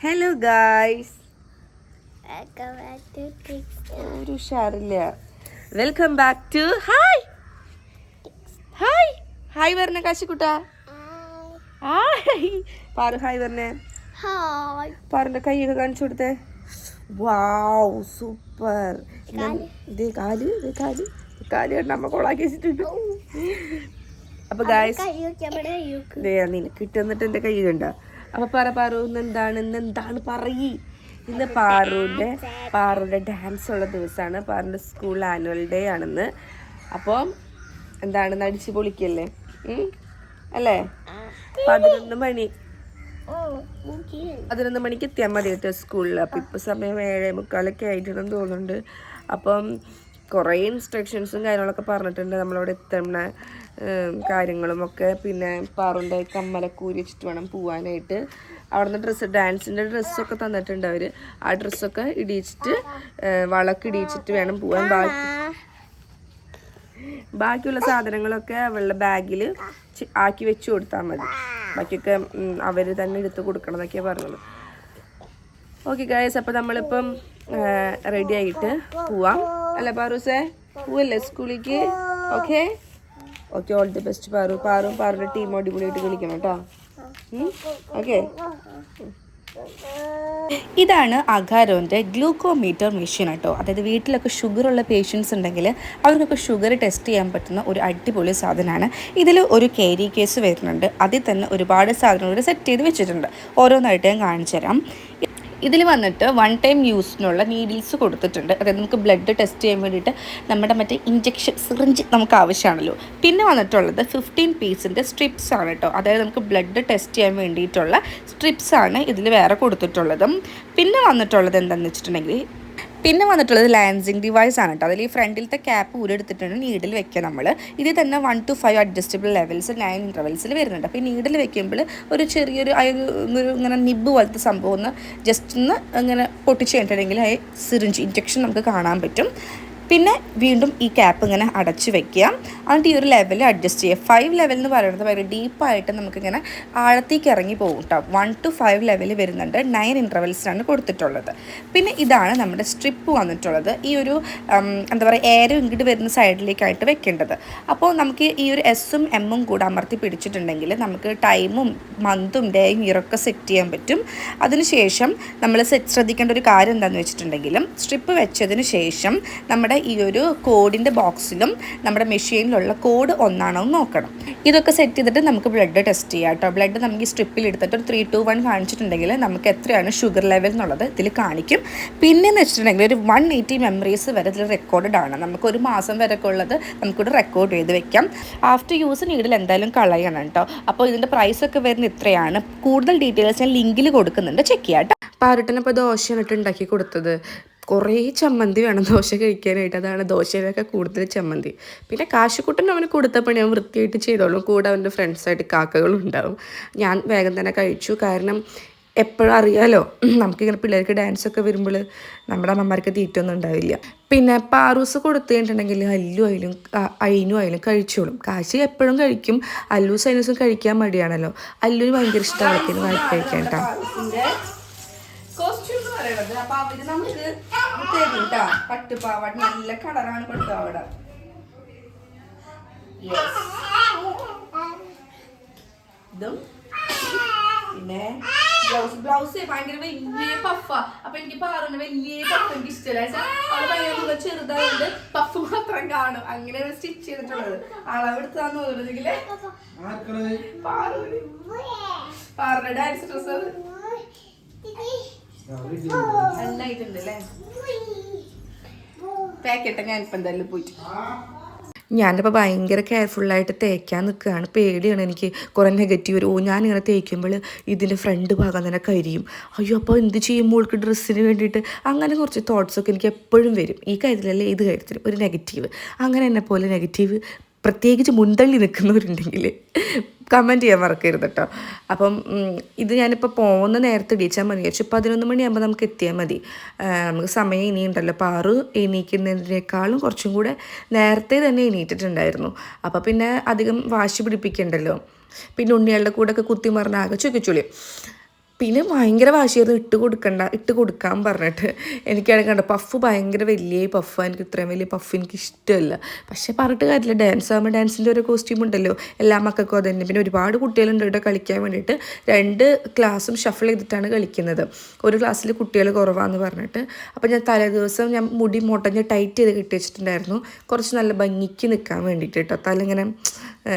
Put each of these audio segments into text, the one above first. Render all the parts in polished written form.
Hello guys, ഒരു ഉഷാറില്ല. Welcome back to hi hi hi പറഞ്ഞ കാശിക്കുട്ടാ. ഹായ് പാറു, ഹായ് പറഞ്ഞേ. പാറിന്റെ കൈയൊക്കെ കാണിച്ചു കൊടുത്തേ. വാവ്, സൂപ്പർ. ഇത് കാല് കാല് കാല് നമ്മ കൊളാക്കി വെച്ചിട്ടുണ്ട്. അപ്പൊ ഗായ്സ്, നിനക്ക് കിട്ടുന്നിട്ട് എന്റെ കൈ കണ്ട. അപ്പൊ പാറു ഇന്നെന്താണ് പറയ്. ഇന്ന് പാറുടെ ഡാൻസ് ഉള്ള ദിവസമാണ്. പാറുടെ സ്കൂൾ ആനുവൽ ഡേ ആണെന്ന്. അപ്പം എന്താണ്, നടിച്ചു പൊളിക്കല്ലേ അല്ലേ? 11 മണിക്ക് എത്തിയാൽ മതി കേട്ടോ സ്കൂളിൽ. അപ്പം ഇപ്പം സമയം 7:45 ആയിട്ടുണ്ടെന്ന് തോന്നുന്നുണ്ട്. അപ്പം കുറേ ഇൻസ്ട്രക്ഷൻസും കാര്യങ്ങളൊക്കെ പറഞ്ഞിട്ടുണ്ട്, നമ്മളവിടെ എത്തുന്ന കാര്യങ്ങളുമൊക്കെ. പിന്നെ പാറുൻ്റെ കമ്മലക്കൂരി വെച്ചിട്ട് വേണം പോവാനായിട്ട്. അവിടുന്ന് ഡാൻസിൻ്റെ ഡ്രസ്സൊക്കെ തന്നിട്ടുണ്ട് അവർ. ആ ഡ്രസ്സൊക്കെ ഇടിയിച്ചിട്ട് വളക്ക് ഇടിയിച്ചിട്ട് വേണം പോവാൻ. ബാക്കിയുള്ള സാധനങ്ങളൊക്കെ അവളുടെ ബാഗിൽ ആക്കി വെച്ച് കൊടുത്താൽ മതി. ബാക്കിയൊക്കെ അവർ തന്നെ എടുത്ത് കൊടുക്കണം എന്നൊക്കെയാണ് പറഞ്ഞത്. ഓക്കെ ഗായ്സ്, അപ്പോൾ നമ്മളിപ്പം റെഡി ആയിട്ട് പോവാം അല്ലേ പാറൂസേ? പോവല്ലേ സ്കൂളിലേക്ക്? Okay okay, all the best Paru. പാറുടെ ടീം അടിപൊളിയായിട്ട് കളിക്കണം കേട്ടോ. ഓക്കെ, ഇതാണ് അഗാരോൻ്റെ ഗ്ലൂക്കോമീറ്റർ മെഷീൻ കേട്ടോ. അതായത് വീട്ടിലൊക്കെ ഷുഗറുള്ള പേഷ്യൻസ് ഉണ്ടെങ്കിൽ അവർക്കൊക്കെ ഷുഗർ ടെസ്റ്റ് ചെയ്യാൻ പറ്റുന്ന ഒരു അടിപൊളി സാധനമാണ്. ഇതിൽ ഒരു ക്യാരി കേസ് വരുന്നുണ്ട്. അതിൽ തന്നെ ഒരുപാട് സാധനങ്ങൾ സെറ്റ് ചെയ്ത് വെച്ചിട്ടുണ്ട്. ഓരോന്നായിട്ട് ഞാൻ കാണിച്ചു തരാം. ഇതിൽ വന്നിട്ട് 1 ടൈം യൂസിനുള്ള നീഡിൽസ് കൊടുത്തിട്ടുണ്ട്. അതായത് നമുക്ക് ബ്ലഡ് ടെസ്റ്റ് ചെയ്യാൻ വേണ്ടിയിട്ട് നമ്മുടെ മറ്റേ ഇഞ്ചക്ഷൻ സിറിഞ്ച് നമുക്ക് ആവശ്യമാണല്ലോ. പിന്നെ വന്നിട്ടുള്ളത് 15 പീസിൻ്റെ സ്ട്രിപ്സ് ആണ് കേട്ടോ. അതായത് നമുക്ക് ബ്ലഡ് ടെസ്റ്റ് ചെയ്യാൻ വേണ്ടിയിട്ടുള്ള സ്ട്രിപ്സ് ആണ് ഇതിൽ വേറെ കൊടുത്തിട്ടുള്ളത്. പിന്നെ വന്നിട്ടുള്ളത് എന്താണെന്ന് വെച്ചിട്ടുണ്ടെങ്കിൽ ലാൻസിങ് ഡിവൈസ് ആണ് കേട്ടോ. അതിൽ ഈ ഫ്രണ്ടിലത്തെ ക്യാപ്പ് ഊരെടുത്തിട്ടുണ്ട് നീഡിൽ വെക്കുക നമ്മൾ. ഇതിൽ തന്നെ 1 to 5 അഡ്ജസ്റ്റബിൾ ലെവൽസ് 9 ഇൻ്റർവെൽസിൽ വരുന്നുണ്ട്. അപ്പോൾ ഈ നീഡിൽ വെക്കുമ്പോൾ ഒരു ചെറിയൊരു ഇങ്ങനെ നിബ് പോലത്തെ സംഭവം ഒന്ന് ജസ്റ്റ് ഒന്ന് ഇങ്ങനെ പൊട്ടിച്ച് കഴിഞ്ഞിട്ടുണ്ടെങ്കിൽ ആ സിറിഞ്ച് ഇഞ്ചക്ഷൻ നമുക്ക് കാണാൻ പറ്റും. പിന്നെ വീണ്ടും ഈ ക്യാപ്പ് ഇങ്ങനെ അടച്ച് വെക്കുക. എന്നിട്ട് ഈ ഒരു ലെവൽ അഡ്ജസ്റ്റ് ചെയ്യുക. 5 ലെവൽ എന്ന് പറയുന്നത് ഭയങ്കര ഡീപ്പായിട്ട് നമുക്കിങ്ങനെ ആഴത്തേക്ക് ഇറങ്ങി പോകും കേട്ടോ. 1 to 5 ലെവൽ വരുന്നുണ്ട്. 9 ഇൻ്റർവെൽസിലാണ് കൊടുത്തിട്ടുള്ളത്. പിന്നെ ഇതാണ് നമ്മുടെ സ്ട്രിപ്പ് വന്നിട്ടുള്ളത്. ഈ ഒരു എന്താ പറയുക, എയർ ഇങ്ങോട്ട് വരുന്ന സൈഡിലേക്കായിട്ട് വെക്കേണ്ടത്. അപ്പോൾ നമുക്ക് ഈ ഒരു എസും എമ്മും കൂടെ അമർത്തി പിടിച്ചിട്ടുണ്ടെങ്കിൽ നമുക്ക് ടൈമും മന്തും ഡേയും ഇയറൊക്കെ സെറ്റ് ചെയ്യാൻ പറ്റും. അതിനുശേഷം നമ്മൾ ശ്രദ്ധിക്കേണ്ട ഒരു കാര്യം എന്താണെന്ന് വെച്ചിട്ടുണ്ടെങ്കിലും, സ്ട്രിപ്പ് വെച്ചതിന് ശേഷം നമ്മുടെ ഈ ഒരു കോഡിൻ്റെ ബോക്സിലും നമ്മുടെ മെഷീനിലുള്ള കോഡ് ഒന്നാണോ എന്ന് നോക്കണം. ഇതൊക്കെ സെറ്റ് ചെയ്തിട്ട് നമുക്ക് ബ്ലഡ് ടെസ്റ്റ് ചെയ്യാം കേട്ടോ. ബ്ലഡ് നമുക്ക് ഈ സ്ട്രിപ്പിൽ എടുത്തിട്ട് ഒരു 3 to 1 കാണിച്ചിട്ടുണ്ടെങ്കിൽ നമുക്ക് എത്രയാണ് ഷുഗർ ലെവൽ എന്നുള്ളത് ഇതിൽ കാണിക്കും. പിന്നെയെന്ന് വെച്ചിട്ടുണ്ടെങ്കിൽ ഒരു 180 മെമ്മറീസ് വരെ ഇതിൽ റെക്കോർഡഡ് ആണ്. നമുക്ക് ഒരു മാസം വരെയൊക്കെ ഉള്ളത് നമുക്കിവിടെ റെക്കോർഡ് ചെയ്ത് വെക്കാം. ആഫ്റ്റർ യൂസ് നീഡിൽ എന്തായാലും കളയണം കേട്ടോ. അപ്പോൾ ഇതിൻ്റെ പ്രൈസൊക്കെ വരുന്ന ഇത്രയാണ്. കൂടുതൽ ഡീറ്റെയിൽസ് ഞാൻ ലിങ്കിൽ കൊടുക്കുന്നുണ്ട്, ചെക്ക് ചെയ്യാം കേട്ടോ. പാറുട്ടനപ്പോൾ ദോശയാണ് ഉണ്ടാക്കി കൊടുത്തത്. കുറേ ചമ്മന്തി വേണം ദോശ കഴിക്കാനായിട്ട്. അതാണ് ദോശയിലൊക്കെ കൂടുതൽ ചമ്മന്തി. പിന്നെ കാശുക്കുട്ടൻ അവന് കൊടുത്ത പണി അവൻ വൃത്തിയായിട്ട് ചെയ്തോളും. കൂടെ അവൻ്റെ ഫ്രണ്ട്സായിട്ട് കാക്കകളും ഉണ്ടാവും. ഞാൻ വേഗം തന്നെ കഴിച്ചു. കാരണം എപ്പോഴും അറിയാലോ, നമുക്കിങ്ങനെ പിള്ളേർക്ക് ഡാൻസൊക്കെ വരുമ്പോൾ നമ്മുടെ അമ്മമാർക്ക് തീറ്റൊന്നും ഉണ്ടാവില്ല. പിന്നെ പാറൂസ് കൊടുത്തു കഴിഞ്ഞിട്ടുണ്ടെങ്കിൽ അയിനും ആയാലും കഴിച്ചോളും. കാശി എപ്പോഴും കഴിക്കും. അല്ലൂസ് അതിനൂസും കഴിക്കാൻ മടിയാണല്ലോ. അല്ലുവിന് ഭയങ്കര ഇഷ്ടമാണ് വായിക്ക് കഴിക്കാൻ കേട്ടോ. കോസ്റ്റ്യൂം എന്ന് പറയുന്നത് അപ്പൊ അവര് നമുക്ക് തരും കേട്ടോ. പട്ടുപാവാട നല്ല കളറാണ് പട്ടുപാവാട. ഇതും പിന്നെ ബ്ലൗസ് ഭയങ്കര വലിയ പഫാ. അപ്പൊ എനിക്ക് പാറുന്ന വലിയ പഫ് എനിക്ക് ഇഷ്ടമല്ല. അവള് ഭയങ്കര ചെറുതായിട്ട് പഫ് മാത്രം കാണും. അങ്ങനെയാണ് സ്റ്റിച്ച് ചെയ്തിട്ടുള്ളത്. അളവെടുത്താന്ന് തോന്നുന്നുണ്ടെങ്കില് പാറുടെ ഡാൻസ് ഡ്രസ് നന്നായിട്ടുണ്ട് അല്ലേ? പാക്കറ്റ് ഞാനിപ്പോൾ എന്തായാലും പോയിട്ട് ഞാനിപ്പോൾ ഭയങ്കര കെയർഫുള്ളായിട്ട് തേക്കാൻ നിൽക്കുകയാണ്. പേടിയാണ് എനിക്ക്. കുറേ നെഗറ്റീവ് വരും. ഞാനിങ്ങനെ തേക്കുമ്പോൾ ഇതിൻ്റെ ഫ്രണ്ട് ഭാഗം തന്നെ കരിയും. അയ്യോ, അപ്പോൾ എന്ത് ചെയ്യും മോൾക്ക് ഡ്രസ്സിന് വേണ്ടിയിട്ട്? അങ്ങനെ കുറച്ച് തോട്ട്സൊക്കെ എനിക്ക് എപ്പോഴും വരും. ഈ കാര്യത്തിലല്ലേ ഏത് കാര്യത്തിലും ഒരു നെഗറ്റീവ്. അങ്ങനെ എന്നെ പോലെ നെഗറ്റീവ് പ്രത്യേകിച്ച് മുൻതള്ളി നിൽക്കുന്നവരുണ്ടെങ്കിൽ കമൻറ്റ് ചെയ്യാൻ മറക്കരുത് കേട്ടോ. അപ്പം ഇത് ഞാനിപ്പോൾ പോകുന്ന നേരത്തെ ഇടിച്ചാൽ മതി. പക്ഷെ 11 മണിയാകുമ്പോൾ നമുക്ക് എത്തിയാൽ മതി. നമുക്ക് സമയം ഇനിയുണ്ടല്ലോ. പാറു എണീക്കുന്നതിനേക്കാളും കുറച്ചും കൂടെ നേരത്തെ തന്നെ എണീറ്റിട്ടുണ്ടായിരുന്നു. അപ്പോൾ പിന്നെ അധികം വാശി പിടിപ്പിക്കണ്ടല്ലോ. പിന്നെ ഉണ്ണികളുടെ കൂടെ ഒക്കെ കുത്തി മറിഞ്ഞാകെ ചുക്കിച്ചുളി. പിന്നെ ഭയങ്കര വാശിയായിരുന്നു ഇട്ട് കൊടുക്കാൻ പറഞ്ഞിട്ട്. എനിക്കാണെങ്കിൽ കണ്ട പഫ് ഭയങ്കര വലിയ പഫ്, എനിക്ക് ഇത്രയും വലിയ പഫ് എനിക്ക് ഇഷ്ടമല്ല. പക്ഷേ പറഞ്ഞിട്ട് കാര്യമില്ല, ഡാൻസ് ആകുമ്പോൾ ഡാൻസിൻ്റെ ഒരു കോസ്റ്റ്യൂം ഉണ്ടല്ലോ, എല്ലാ മക്കൾക്കും അത് തന്നെ. പിന്നെ ഒരുപാട് കുട്ടികളുണ്ട് ഇവിടെ കളിക്കാൻ വേണ്ടിയിട്ട്. 2 ക്ലാസ്സും ഷഫിൾ ചെയ്തിട്ടാണ് കളിക്കുന്നത്. ഒരു ക്ലാസ്സിൽ കുട്ടികൾ കുറവാന്ന് പറഞ്ഞിട്ട്. അപ്പോൾ ഞാൻ തലേദിവസം ഞാൻ മുടി മൊട്ടഞ്ഞ് ടൈറ്റ് ചെയ്ത് കെട്ടി വെച്ചിട്ടുണ്ടായിരുന്നു, കുറച്ച് നല്ല ഭംഗിക്ക് നിൽക്കാൻ വേണ്ടിയിട്ട് കേട്ടോ. തലിങ്ങനെ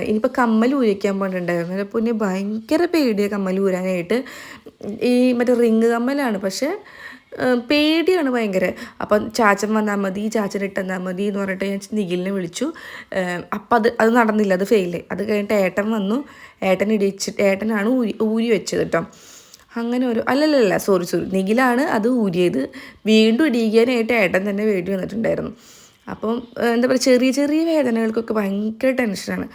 ഇനിയിപ്പോൾ കമ്മൽ ഊരിക്കാൻ പറഞ്ഞിട്ടുണ്ടായിരുന്നു. അപ്പോൾ ഇനി ഭയങ്കര പേടിയാണ് കമ്മൽ ഊരാനായിട്ട്. ഈ മറ്റേ റിങ് കമ്മലാണ്, പക്ഷേ പേടിയാണ് ഭയങ്കര. അപ്പം ചാച്ചൻ വന്നാൽ മതി, ചാച്ചൻ ഇട്ടെന്നാൽ മതി എന്ന് പറഞ്ഞിട്ട് ഞാൻ നിഖിലിനെ വിളിച്ചു. അപ്പം അത് നടന്നില്ല, അത് ഫെയിലായി. അത് കഴിഞ്ഞിട്ട് ഏട്ടൻ വന്നു, ഏട്ടനാണ് ഊരി വെച്ചത് കേട്ടോ. അങ്ങനെ അല്ലല്ല സോറി നിഖിലാണ് അത് ഊരിയത്. വീണ്ടും ഇടിക്കാനായിട്ട് ഏട്ടൻ തന്നെ വേണ്ടി വന്നിട്ടുണ്ടായിരുന്നു. അപ്പം എന്താ പറയുക, ചെറിയ ചെറിയ വേദനകൾക്കൊക്കെ ഭയങ്കര ടെൻഷനാണ്.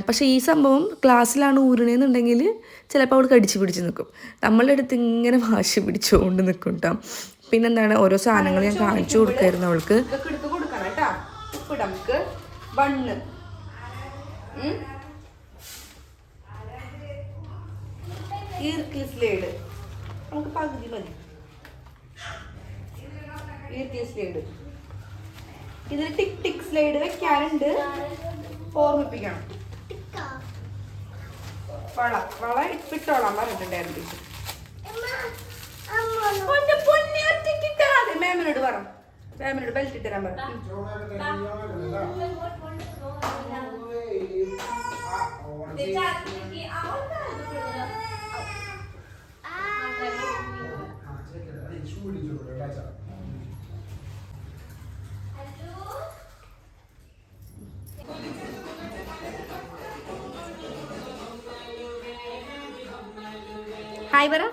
പക്ഷേ ഈ സംഭവം ക്ലാസ്സിലാണ് ഊരണേന്നുണ്ടെങ്കിൽ ചിലപ്പോൾ അവൾ കടിച്ച് പിടിച്ച് നിൽക്കും. നമ്മളുടെ അടുത്ത് ഇങ്ങനെ വാശി പിടിച്ചുകൊണ്ട് നിൽക്കും കേട്ടോ. പിന്നെന്താണ്, ഓരോ സാധനങ്ങൾ ഞാൻ കാണിച്ചു കൊടുക്കായിരുന്നു അവൾക്ക്. നമുക്ക് പകുതി മതി. ഇതിൽ ടിക് സ്ലൈഡ് വെക്കാനുണ്ട്, ഓർമ്മിപ്പിക്കണം. വള ഇട്ടോളാൻ പറഞ്ഞിട്ടുണ്ടായിരുന്നു. മാമിനോട് പറ, മാമിനോട് ബെൽറ്റ് ഇട്ടരാൻ പറ. ഹായ് പറ.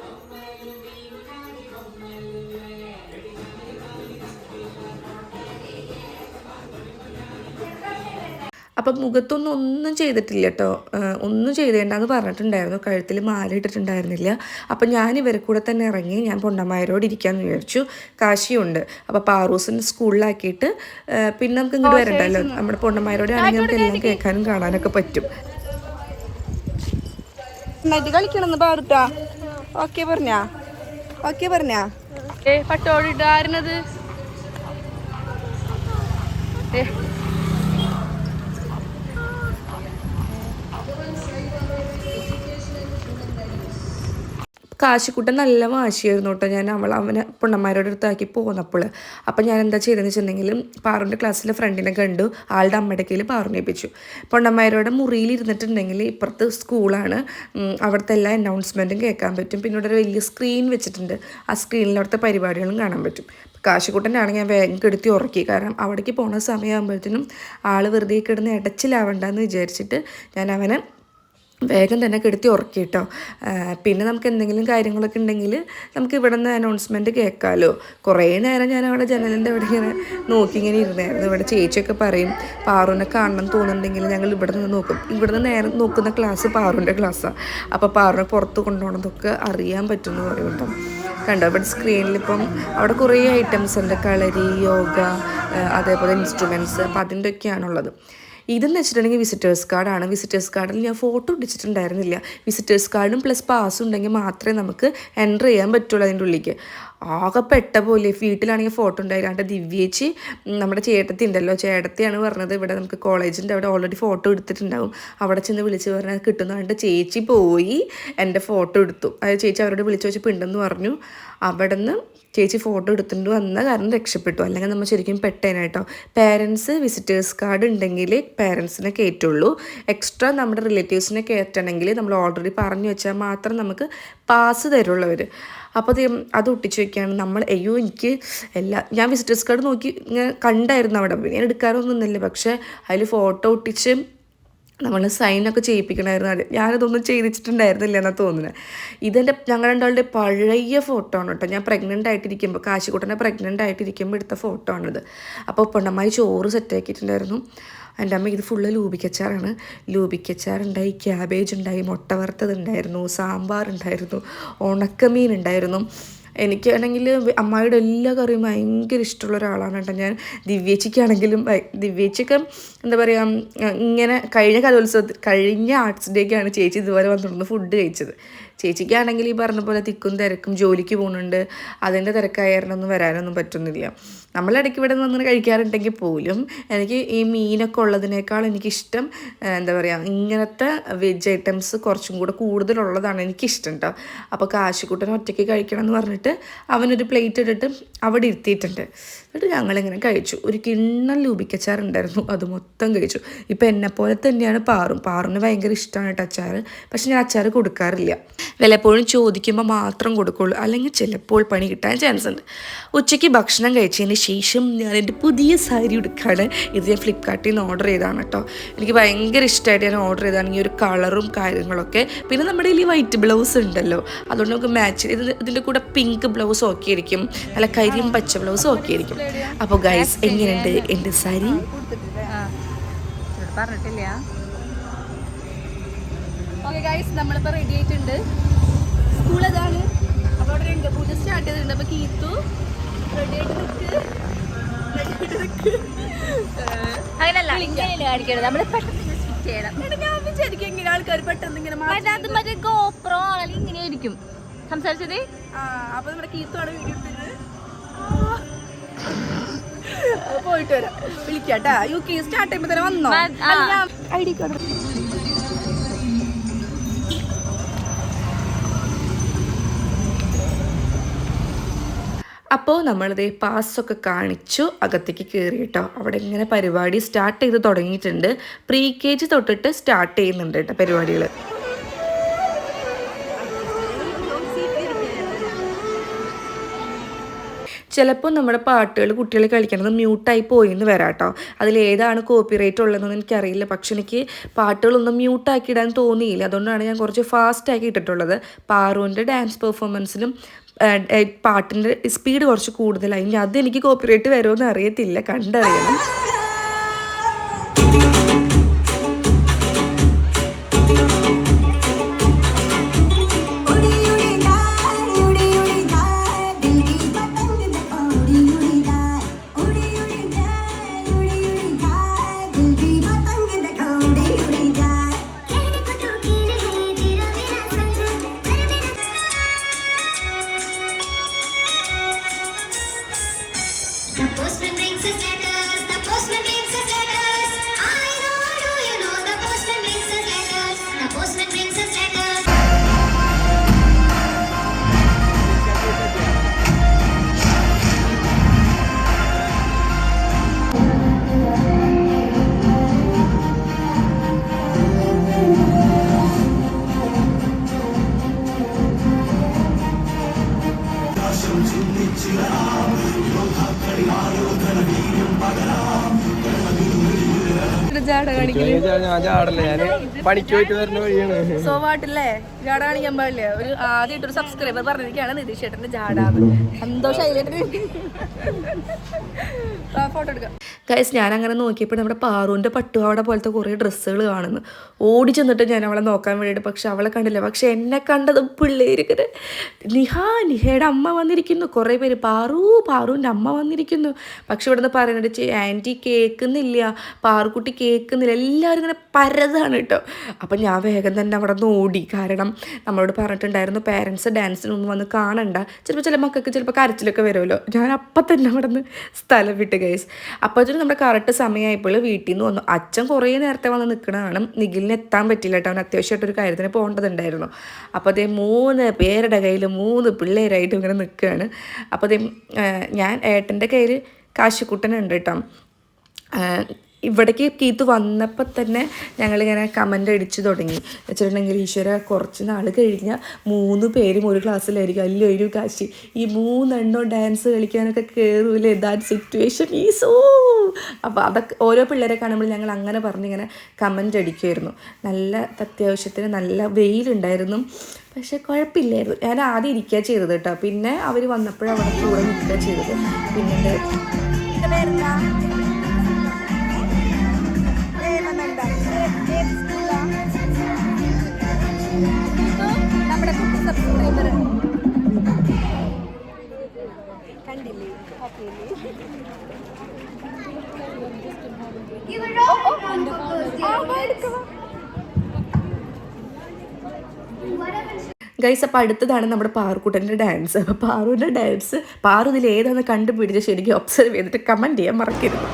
അപ്പം മുഖത്തൊന്നും ചെയ്തിട്ടില്ല കേട്ടോ, ഒന്നും ചെയ്തേണ്ടെന്ന് പറഞ്ഞിട്ടുണ്ടായിരുന്നു. കഴുത്തിൽ മാല ഇട്ടിട്ടുണ്ടായിരുന്നില്ല. അപ്പം ഞാൻ ഇവരെ കൂടെ തന്നെ ഇറങ്ങി, ഞാൻ പൊണ്ണന്മാരോട് ഇരിക്കാമെന്ന് വിചാരിച്ചു. കാശിയുണ്ട്, അപ്പോൾ പാറൂസിന് സ്കൂളിലാക്കിയിട്ട് പിന്നെ നമുക്ക് ഇങ്ങോട്ട് വരണ്ടല്ലോ. നമ്മുടെ പൊണ്ണന്മാരോടെ ആണെങ്കിൽ നമുക്ക് എല്ലാം കേൾക്കാനും കാണാനൊക്കെ പറ്റും. നന്നായിട്ട് കളിക്കണമെന്ന് പാറുട്ടാ. ഓക്കെ പറഞ്ഞാ പട്ടോടിട്ടായിരുന്നത്. കാശിക്കുട്ടൻ നല്ല വാശിയായിരുന്നു കേട്ടോ. ഞാൻ അവനെ പൊണ്ണന്മാരോട് അടുത്താക്കി പോന്നപ്പോൾ. അപ്പം ഞാൻ എന്താ ചെയ്തതെന്ന് വെച്ചിട്ടുണ്ടെങ്കിൽ, പാറുൻ്റെ ക്ലാസ്സിലെ ഫ്രണ്ടിനെ കണ്ടു, ആളുടെ അമ്മയുടെ കയ്യിൽ പാറുനെ ഏൽപ്പിച്ചു. പൊണ്ണന്മാരോടെ മുറിയിൽ ഇരുന്നിട്ടുണ്ടെങ്കിൽ ഇപ്പുറത്ത് സ്കൂളാണ്, അവിടുത്തെ എല്ലാ അനൗൺസ്മെൻറ്റും കേൾക്കാൻ പറ്റും. പിന്നെ ഇവിടെ ഒരു വലിയ സ്ക്രീൻ വെച്ചിട്ടുണ്ട്, ആ സ്ക്രീനിൽ അവിടുത്തെ പരിപാടികളും കാണാൻ പറ്റും. കാശിക്കുട്ടനാണ് ഞാൻ വേഗം കെടുത്തി ഉറക്കി. കാരണം അവിടേക്ക് പോകുന്ന സമയമാകുമ്പോഴത്തേനും ആൾ വെറുതെ കിടന്ന് ഇടച്ചിലാവണ്ടെന്ന് വിചാരിച്ചിട്ട് ഞാൻ അവനെ വേഗം തന്നെ കെടുത്തി ഉറക്കി കേട്ടോ. പിന്നെ നമുക്ക് എന്തെങ്കിലും കാര്യങ്ങളൊക്കെ ഉണ്ടെങ്കിൽ നമുക്ക് ഇവിടെ നിന്ന് അനൗൺസ്മെൻറ്റ് കേൾക്കാമല്ലോ. കുറേ നേരം ഞാൻ അവിടെ ജനലിൻ്റെ അവിടെ ഇങ്ങനെ നോക്കി ഇങ്ങനെ ഇരുന്നായിരുന്നു. ഇവിടെ ചേച്ചിയൊക്കെ പറയും, പാറുവിനെ കാണണം തോന്നുന്നുണ്ടെങ്കിൽ ഞങ്ങൾ ഇവിടെ നിന്ന് നോക്കും. ഇവിടെ നിന്ന് നേരെ നോക്കുന്ന ക്ലാസ് പാറുവിൻ്റെ ക്ലാസ്സാണ്. അപ്പോൾ പാറുവിനെ പുറത്ത് കൊണ്ടുപോകണമെന്നൊക്കെ അറിയാൻ പറ്റുമെന്ന് പറയുന്നുണ്ടോ. കണ്ടോ ഇവിടെ സ്ക്രീനിലിപ്പം അവിടെ കുറേ ഐറ്റംസ് ഉണ്ട്, കളരി, യോഗ, അതേപോലെ ഇൻസ്ട്രുമെൻറ്റ്സ്. അപ്പം അതിൻ്റെ ഒക്കെയാണുള്ളത്. ഇതെന്ന് വെച്ചിട്ടുണ്ടെങ്കിൽ വിസിറ്റേഴ്സ് കാർഡാണ്. വിസിറ്റേഴ്സ് കാർഡിൽ ഞാൻ ഫോട്ടോ ഇടിച്ചിട്ടുണ്ടായിരുന്നില്ല. വിസിറ്റേഴ്സ് കാർഡും പ്ലസ് പാസ്സും ഉണ്ടെങ്കിൽ മാത്രമേ നമുക്ക് എൻ്റർ ചെയ്യാൻ പറ്റുള്ളൂ അതിൻ്റെ ഉള്ളിലേക്ക്. ആകെ പെട്ട പോലെ. വീട്ടിലാണെങ്കിൽ ഫോട്ടോ ഉണ്ടായില്ലാണ്ട് ദിവ്യേച്ചി, നമ്മുടെ ചേട്ടത്തി ഉണ്ടല്ലോ, ചേട്ടത്തിയാണ് പറഞ്ഞത് ഇവിടെ നമുക്ക് കോളേജിൻ്റെ അവിടെ ഓൾറെഡി ഫോട്ടോ എടുത്തിട്ടുണ്ടാവും, അവിടെ ചെന്ന് വിളിച്ച് പറഞ്ഞാൽ കിട്ടുന്നതുകൊണ്ട് ചേച്ചി പോയി എൻ്റെ ഫോട്ടോ എടുത്തു. അതായത് ചേച്ചി അവരോട് വിളിച്ച് വെച്ച് പിണ്ടെന്ന് പറഞ്ഞു. അവിടെ നിന്ന് ചേച്ചി ഫോട്ടോ എടുത്തിട്ട് വന്ന കാരണം രക്ഷപ്പെട്ടു. അല്ലെങ്കിൽ നമ്മൾ ശരിക്കും പെട്ടേനായിട്ടോ. പേരൻസ് വിസിറ്റേഴ്സ് കാർഡ് ഉണ്ടെങ്കിൽ പേരൻസിനെ കയറ്റുള്ളൂ. എക്സ്ട്രാ നമ്മുടെ റിലേറ്റീവ്സിനെ കയറ്റണമെങ്കിൽ നമ്മൾ ഓൾറെഡി പറഞ്ഞു വെച്ചാൽ മാത്രം നമുക്ക് പാസ് തരുള്ളവർ. അപ്പോൾ അത് ഒട്ടിച്ച് വയ്ക്കുകയാണ് നമ്മൾ. എനിക്ക് ഞാൻ വിസിറ്റേഴ്സ് കാർഡ് നോക്കി ഇങ്ങനെ കണ്ടായിരുന്നു അവിടെ, ഞാൻ എടുക്കാറൊന്നുമില്ല. പക്ഷേ അതിൽ ഫോട്ടോ ഒട്ടിച്ച് നമ്മൾ സൈനൊക്കെ ചെയ്യിപ്പിക്കണമായിരുന്നു. ഞാനതൊന്നും ചെയ്തിട്ടുണ്ടായിരുന്നില്ല എന്നാണ് തോന്നുന്നത്. ഞങ്ങൾ രണ്ടാളുടെ പഴയ ഫോട്ടോ ആണ് കേട്ടോ. ഞാൻ പ്രഗ്നൻ്റ് ആയിട്ടിരിക്കുമ്പോൾ, കാശിക്കുട്ടനെ പ്രഗ്നൻ്റ് ആയിട്ടിരിക്കുമ്പോൾ എടുത്ത ഫോട്ടോ ആണിത്. അപ്പോൾ പൊണ്ണമ്മായി ചോറ് സെറ്റാക്കിയിട്ടുണ്ടായിരുന്നു. എൻ്റെ അമ്മ ഇത് ഫുള്ള് ലൂബിക്കച്ചാറാണ്. ലൂബിക്കച്ചാറുണ്ടായി, ക്യാബേജ് ഉണ്ടായി, മുട്ട വറുത്തതുണ്ടായിരുന്നു, സാമ്പാർ ഉണ്ടായിരുന്നു, ഉണക്കമീൻ ഉണ്ടായിരുന്നു. എനിക്കാണെങ്കിൽ അമ്മായിയുടെ എല്ലാ കറിയും ഭയങ്കര ഇഷ്ടമുള്ള ഒരാളാണ് കേട്ടോ ഞാൻ. ദിവ്യേച്ചിക്കാണെങ്കിലും, ദിവ്യേച്ചിയൊക്കെ എന്താ പറയുക, ഇങ്ങനെ കഴിഞ്ഞ ആർട്സ് ഡേക്കാണ് ചേച്ചി ഇതുപോലെ വന്നിരുന്ന് ഫുഡ് കഴിച്ചത്. ചേച്ചിക്കാണെങ്കിൽ ഈ പറഞ്ഞ പോലെ തിക്കും തിരക്കും ജോലിക്ക് പോകുന്നുണ്ട്, അതിൻ്റെ തിരക്കായിരുന്നൊന്നും വരാനൊന്നും പറ്റുന്നില്ല. നമ്മളിടയ്ക്ക് ഇവിടെ നിന്ന് കഴിക്കാറുണ്ടെങ്കിൽ പോലും എനിക്ക് ഈ മീനൊക്കെ ഉള്ളതിനേക്കാൾ എനിക്കിഷ്ടം എന്താ പറയുക ഇങ്ങനത്തെ വെജ് ഐറ്റംസ് കുറച്ചും കൂടെ കൂടുതലുള്ളതാണ് എനിക്കിഷ്ടം കേട്ടോ. അപ്പോൾ കാശിക്കുട്ടൻ ഒറ്റയ്ക്ക് കഴിക്കണം എന്ന് പറഞ്ഞിട്ട് അവനൊരു പ്ലേറ്റ് ഇട്ടിട്ട് അവിടെ ഇരുത്തിയിട്ടുണ്ട്. എന്നിട്ട് ഞങ്ങളിങ്ങനെ കഴിച്ചു. ഒരു കിണ്ണം ലൂബിക്കച്ചാറുണ്ടായിരുന്നു, അത് മൊത്തം കഴിച്ചു. ഇപ്പം എന്നെപ്പോലെ തന്നെയാണ് പാറുന് ഭയങ്കര ഇഷ്ടമാണ് കേട്ടോ അച്ചാർ. പക്ഷെ ഞാൻ അച്ചാർ കൊടുക്കാറില്ല, വല്ലപ്പോഴും ചോദിക്കുമ്പോൾ മാത്രം കൊടുക്കുള്ളൂ, അല്ലെങ്കിൽ ചിലപ്പോൾ പണി കിട്ടാൻ ചാൻസ് ഉണ്ട്. ഉച്ചയ്ക്ക് ഭക്ഷണം കഴിച്ചതിന് ശേഷം ഞാൻ എൻ്റെ പുതിയ സാരി ഉടുക്കാണ്. ഇത് ഞാൻ ഫ്ലിപ്കാർട്ടിൽ നിന്ന് ഓർഡർ ചെയ്തതാണ് കേട്ടോ. എനിക്ക് ഭയങ്കര ഇഷ്ടമായിട്ട് ഞാൻ ഓർഡർ ചെയ്തതാണ്, ഈ ഒരു കളറും കാര്യങ്ങളൊക്കെ. പിന്നെ നമ്മുടെ ഈ വൈറ്റ് ബ്ലൗസ് ഉണ്ടല്ലോ, അതുകൊണ്ട് നമുക്ക് മാച്ച് ഇതിൻ്റെ കൂടെ പിങ്ക് ബ്ലൗസ് ഓക്കെ ആയിരിക്കും, നല്ല കരിയും പച്ച ബ്ലൗസ് ഓക്കെ ആയിരിക്കും. അപ്പോൾ ഗൈസ് എങ്ങനെയുണ്ട് എൻ്റെ സാരി? പറഞ്ഞിട്ടില്ല. ഓക്കെ ഗൈസ്, നമ്മളിപ്പോൾ റെഡി ആയിട്ടുണ്ട്. സ്കൂൾ അതാണ്. അപ്പോൾ അവിടെ രണ്ട് പൂജ സ്റ്റാർട്ട് ചെയ്തിട്ടുണ്ട്. അപ്പോൾ കീത്തു റെഡി ആയിട്ട് നിൽക്ക്. അങ്ങനല്ല കാണിക്കരുത്, നമ്മൾ പെട്ടെന്ന് സ്റ്റിച്ച് ചെയ്യണം. ഞാൻ വിചാരിക്കും ഇങ്ങനെ ആൾക്കാർ പെട്ടെന്ന് ഇങ്ങനെ മറ്റേ ഗോപ്രോ അല്ലെങ്കിൽ ഇങ്ങനെ ആയിരിക്കും സംസാരിച്ചത്. അപ്പോൾ നമ്മുടെ കീത്തുമാണ് വീഡിയോ ഇട്ടത്. പോയിട്ട് വരാം, വിളിക്കാട്ടാ. UK സ്റ്റാർട്ട് ചെയ്യുമ്പോൾ തന്നെ വന്നോ? ID കാർഡ് അപ്പോൾ നമ്മളിത് പാസ്സൊക്കെ കാണിച്ചു അകത്തേക്ക് കയറി കേട്ടോ. അവിടെ ഇങ്ങനെ പരിപാടി സ്റ്റാർട്ട് ചെയ്ത് തുടങ്ങിയിട്ടുണ്ട്. KG തൊട്ടിട്ട് സ്റ്റാർട്ട് ചെയ്യുന്നുണ്ട് കേട്ടോ പരിപാടികൾ. ചിലപ്പോൾ നമ്മുടെ പാട്ടുകൾ കുട്ടികൾ കളിക്കണത് മ്യൂട്ടായി പോയിന്ന് വരാം കേട്ടോ. അതിലേതാണ് കോപ്പിറൈറ്റ് ഉള്ളതെന്നൊന്നും എനിക്കറിയില്ല. പക്ഷെ എനിക്ക് പാട്ടുകളൊന്നും മ്യൂട്ടാക്കി ഇടാൻ തോന്നിയില്ല, അതുകൊണ്ടാണ് ഞാൻ കുറച്ച് ഫാസ്റ്റാക്കി ഇട്ടിട്ടുള്ളത്. പാറുവിൻ്റെ ഡാൻസ് പെർഫോമൻസിനും പാട്ടിൻ്റെ സ്പീഡ് കുറച്ച് കൂടുതലായി. ഇനി അതെനിക്ക് കോപ്പിറൈറ്റ് വരുമോയെന്ന് അറിയത്തില്ല, കണ്ടറിയണം. സോവാട്ടില്ലേ ജാട കാണിക്കാൻ പാടില്ലേ? ഒരു ആദ്യമായിട്ടൊരു സബ്സ്ക്രൈബർ പറഞ്ഞിരിക്കുകയാണ് നിതീഷ് ചേട്ടന്റെ ജാടാന്ന്. സന്തോഷമായി. ഫോട്ടോ എടുക്കാം. ഗൈസ് ഞാനങ്ങനെ നോക്കിയപ്പോൾ നമ്മുടെ പാറുവിൻ്റെ പട്ടുപാവാട പോലത്തെ കുറേ ഡ്രസ്സുകൾ കാണുന്നു. ഓടി ചെന്നിട്ട് ഞാൻ അവളെ നോക്കാൻ വേണ്ടിയിട്ട്, പക്ഷെ അവളെ കണ്ടില്ല. പക്ഷെ എന്നെ കണ്ടത് പിള്ളേരിങ്ങനെ നിഹയുടെ അമ്മ വന്നിരിക്കുന്നു, കുറേ പേര് പാറുവിൻ്റെ അമ്മ വന്നിരിക്കുന്നു. പക്ഷെ ഇവിടെ നിന്ന് പറയുന്നത് ആൻറ്റി കേൾക്കുന്നില്ല, പാറുക്കുട്ടി കേൾക്കുന്നില്ല, എല്ലാവരും ഇങ്ങനെ പരതാണ് കേട്ടോ. അപ്പം ഞാൻ വേഗം തന്നെ അവിടെ നിന്ന് ഓടി. കാരണം നമ്മളോട് പറഞ്ഞിട്ടുണ്ടായിരുന്നു പാരൻസ് ഡാൻസിനൊന്നും വന്ന് കാണണ്ട, ചിലപ്പോൾ ചില മക്കൾക്ക് ചിലപ്പോൾ കരച്ചിലൊക്കെ വരുമല്ലോ. ഞാൻ അപ്പം തന്നെ അവിടെ നിന്ന് സ്ഥലം വിട്ട് ഗൈസ്. അപ്പോൾ നമ്മുടെ കറക്റ്റ് സമയമായപ്പോൾ വീട്ടിൽ നിന്ന് വന്നു. അച്ഛൻ കുറേ നേരത്തെ വന്ന് നിൽക്കണതാണ്. നിഖിലിന് എത്താൻ പറ്റില്ല കേട്ടോ, അവൻ അത്യാവശ്യമായിട്ടൊരു കാര്യത്തിന് പോകേണ്ടതുണ്ടായിരുന്നു. അപ്പോൾ അതേ 3 പേരുടെ കയ്യിൽ 3 പിള്ളേരായിട്ടും ഇങ്ങനെ നിൽക്കുകയാണ്. അപ്പോൾ അതേ ഞാൻ ഏട്ടൻ്റെ കയ്യിൽ കാശിക്കുട്ടനുണ്ട് കേട്ടോ. ഇവിടേക്ക് കീത്ത് വന്നപ്പോൾ തന്നെ ഞങ്ങളിങ്ങനെ കമൻ്റ് അടിച്ചു തുടങ്ങി. വെച്ചിട്ടുണ്ടെങ്കിൽ ഈശ്വര കുറച്ച് നാൾ കഴിഞ്ഞാൽ 3 പേരും ഒരു ക്ലാസ്സിലായിരിക്കും, അല്ലോ ഒരു കാശി ഈ 3 ഡാൻസ് കളിക്കാനൊക്കെ കയറൂലേ, ദാറ്റ് സിറ്റുവേഷൻ ഈസോ. അപ്പോൾ അതൊക്കെ ഓരോ പിള്ളേരെ കാണുമ്പോൾ ഞങ്ങൾ അങ്ങനെ പറഞ്ഞിങ്ങനെ കമൻ്റ് അടിക്കുമായിരുന്നു. നല്ല അത്യാവശ്യത്തിന് നല്ല വെയിലുണ്ടായിരുന്നു, പക്ഷെ കുഴപ്പമില്ലായിരുന്നു. ഞാൻ ആദ്യം ഇരിക്കുക ചെയ്തത് കേട്ടോ, പിന്നെ അവർ വന്നപ്പോഴവിടെ കൂടെ നിൽക്കുക ചെയ്തത്. പിന്നെ നമ്മുടെ കുട്ടി സബ്സ്ക്രൈബർ കണ്ടില്ലേ? ഗൈസ്, അപ്പോൾ അടുത്തതാണ് നമ്മുടെ പാറുക്കുട്ടൻ്റെ ഡാൻസ്. അപ്പോൾ പാറുവിൻ്റെ ഡാൻസ് പാറു ഇതിൽ ഏതാണെന്ന് കണ്ടുപിടിച്ച് ശരിക്കും ഒബ്സർവ് ചെയ്തിട്ട് കമൻറ്റ് ചെയ്യാൻ മറക്കരുത്.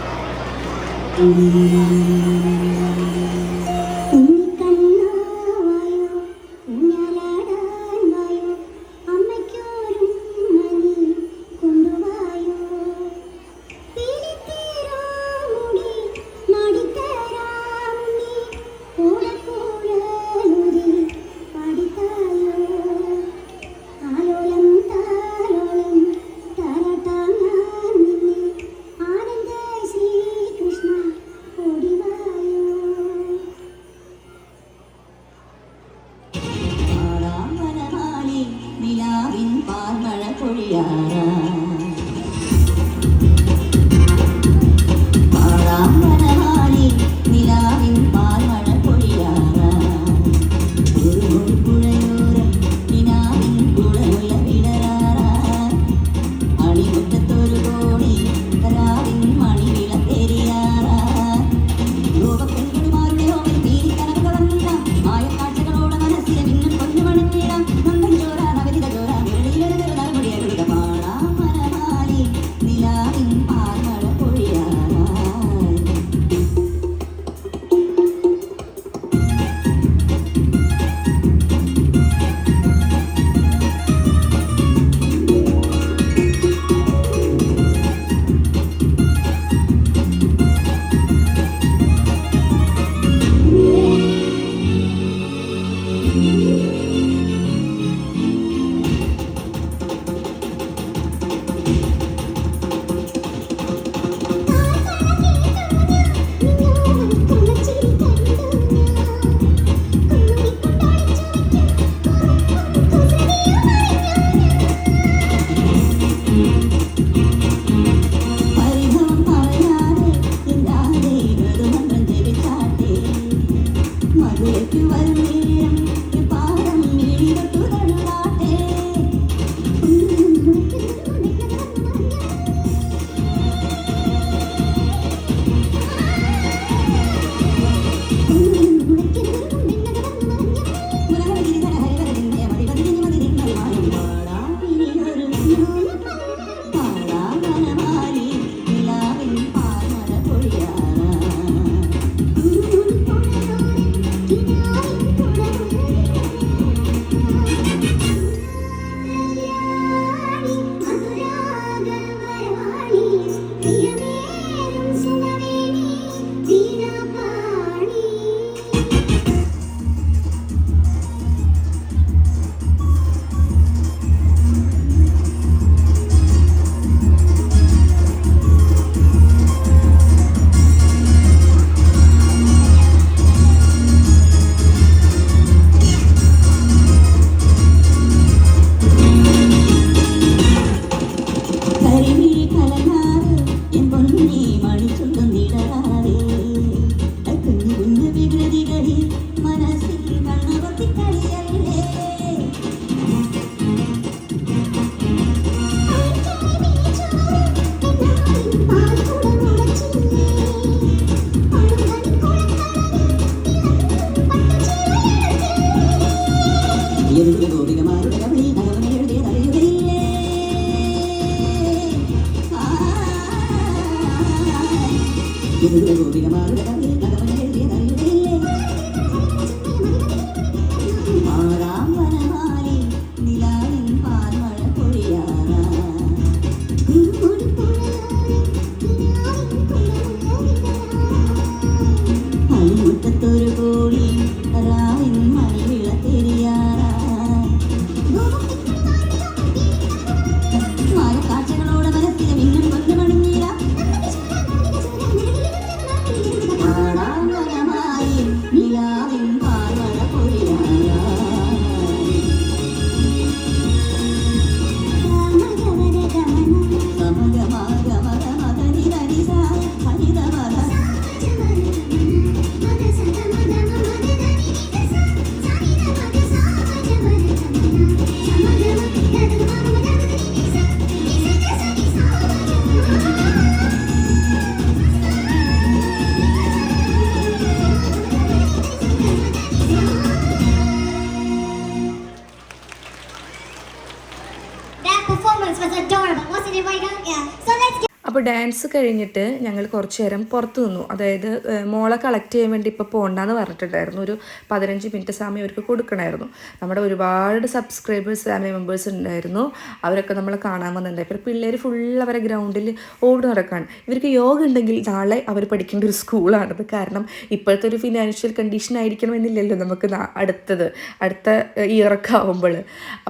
performance was adorable, wasn't it, Vaiga? Yeah. So let's get അപ്പോൾ ഡാൻസ് കഴിഞ്ഞിട്ട് ഞങ്ങൾ കുറച്ച് നേരം പുറത്ത് നിന്നു. അതായത് മോളെ കളക്ട് ചെയ്യാൻ വേണ്ടി ഇപ്പോൾ പോകണ്ടെന്ന് പറഞ്ഞിട്ടുണ്ടായിരുന്നു. ഒരു 15 മിനിറ്റ് സമയം അവർക്ക് കൊടുക്കണമായിരുന്നു. നമ്മുടെ ഒരുപാട് സബ്സ്ക്രൈബേഴ്സ് ഫാമിലി മെമ്പേഴ്സ് ഉണ്ടായിരുന്നു. അവരൊക്കെ നമ്മളെ കാണാൻ വന്നിട്ടുണ്ടായി. ഇപ്പോൾ പിള്ളേർ ഫുൾ അവരെ ഗ്രൗണ്ടിൽ ഓടി നടക്കുകയാണ്. ഇവർക്ക് യോഗ ഉണ്ടെങ്കിൽ നാളെ അവർ പഠിക്കേണ്ട ഒരു സ്കൂളാണത്. കാരണം ഇപ്പോഴത്തെ ഒരു ഫിനാൻഷ്യൽ കണ്ടീഷൻ ആയിരിക്കണമെന്നില്ലല്ലോ നമുക്ക് അടുത്ത ഇയറൊക്കെ ആകുമ്പോൾ.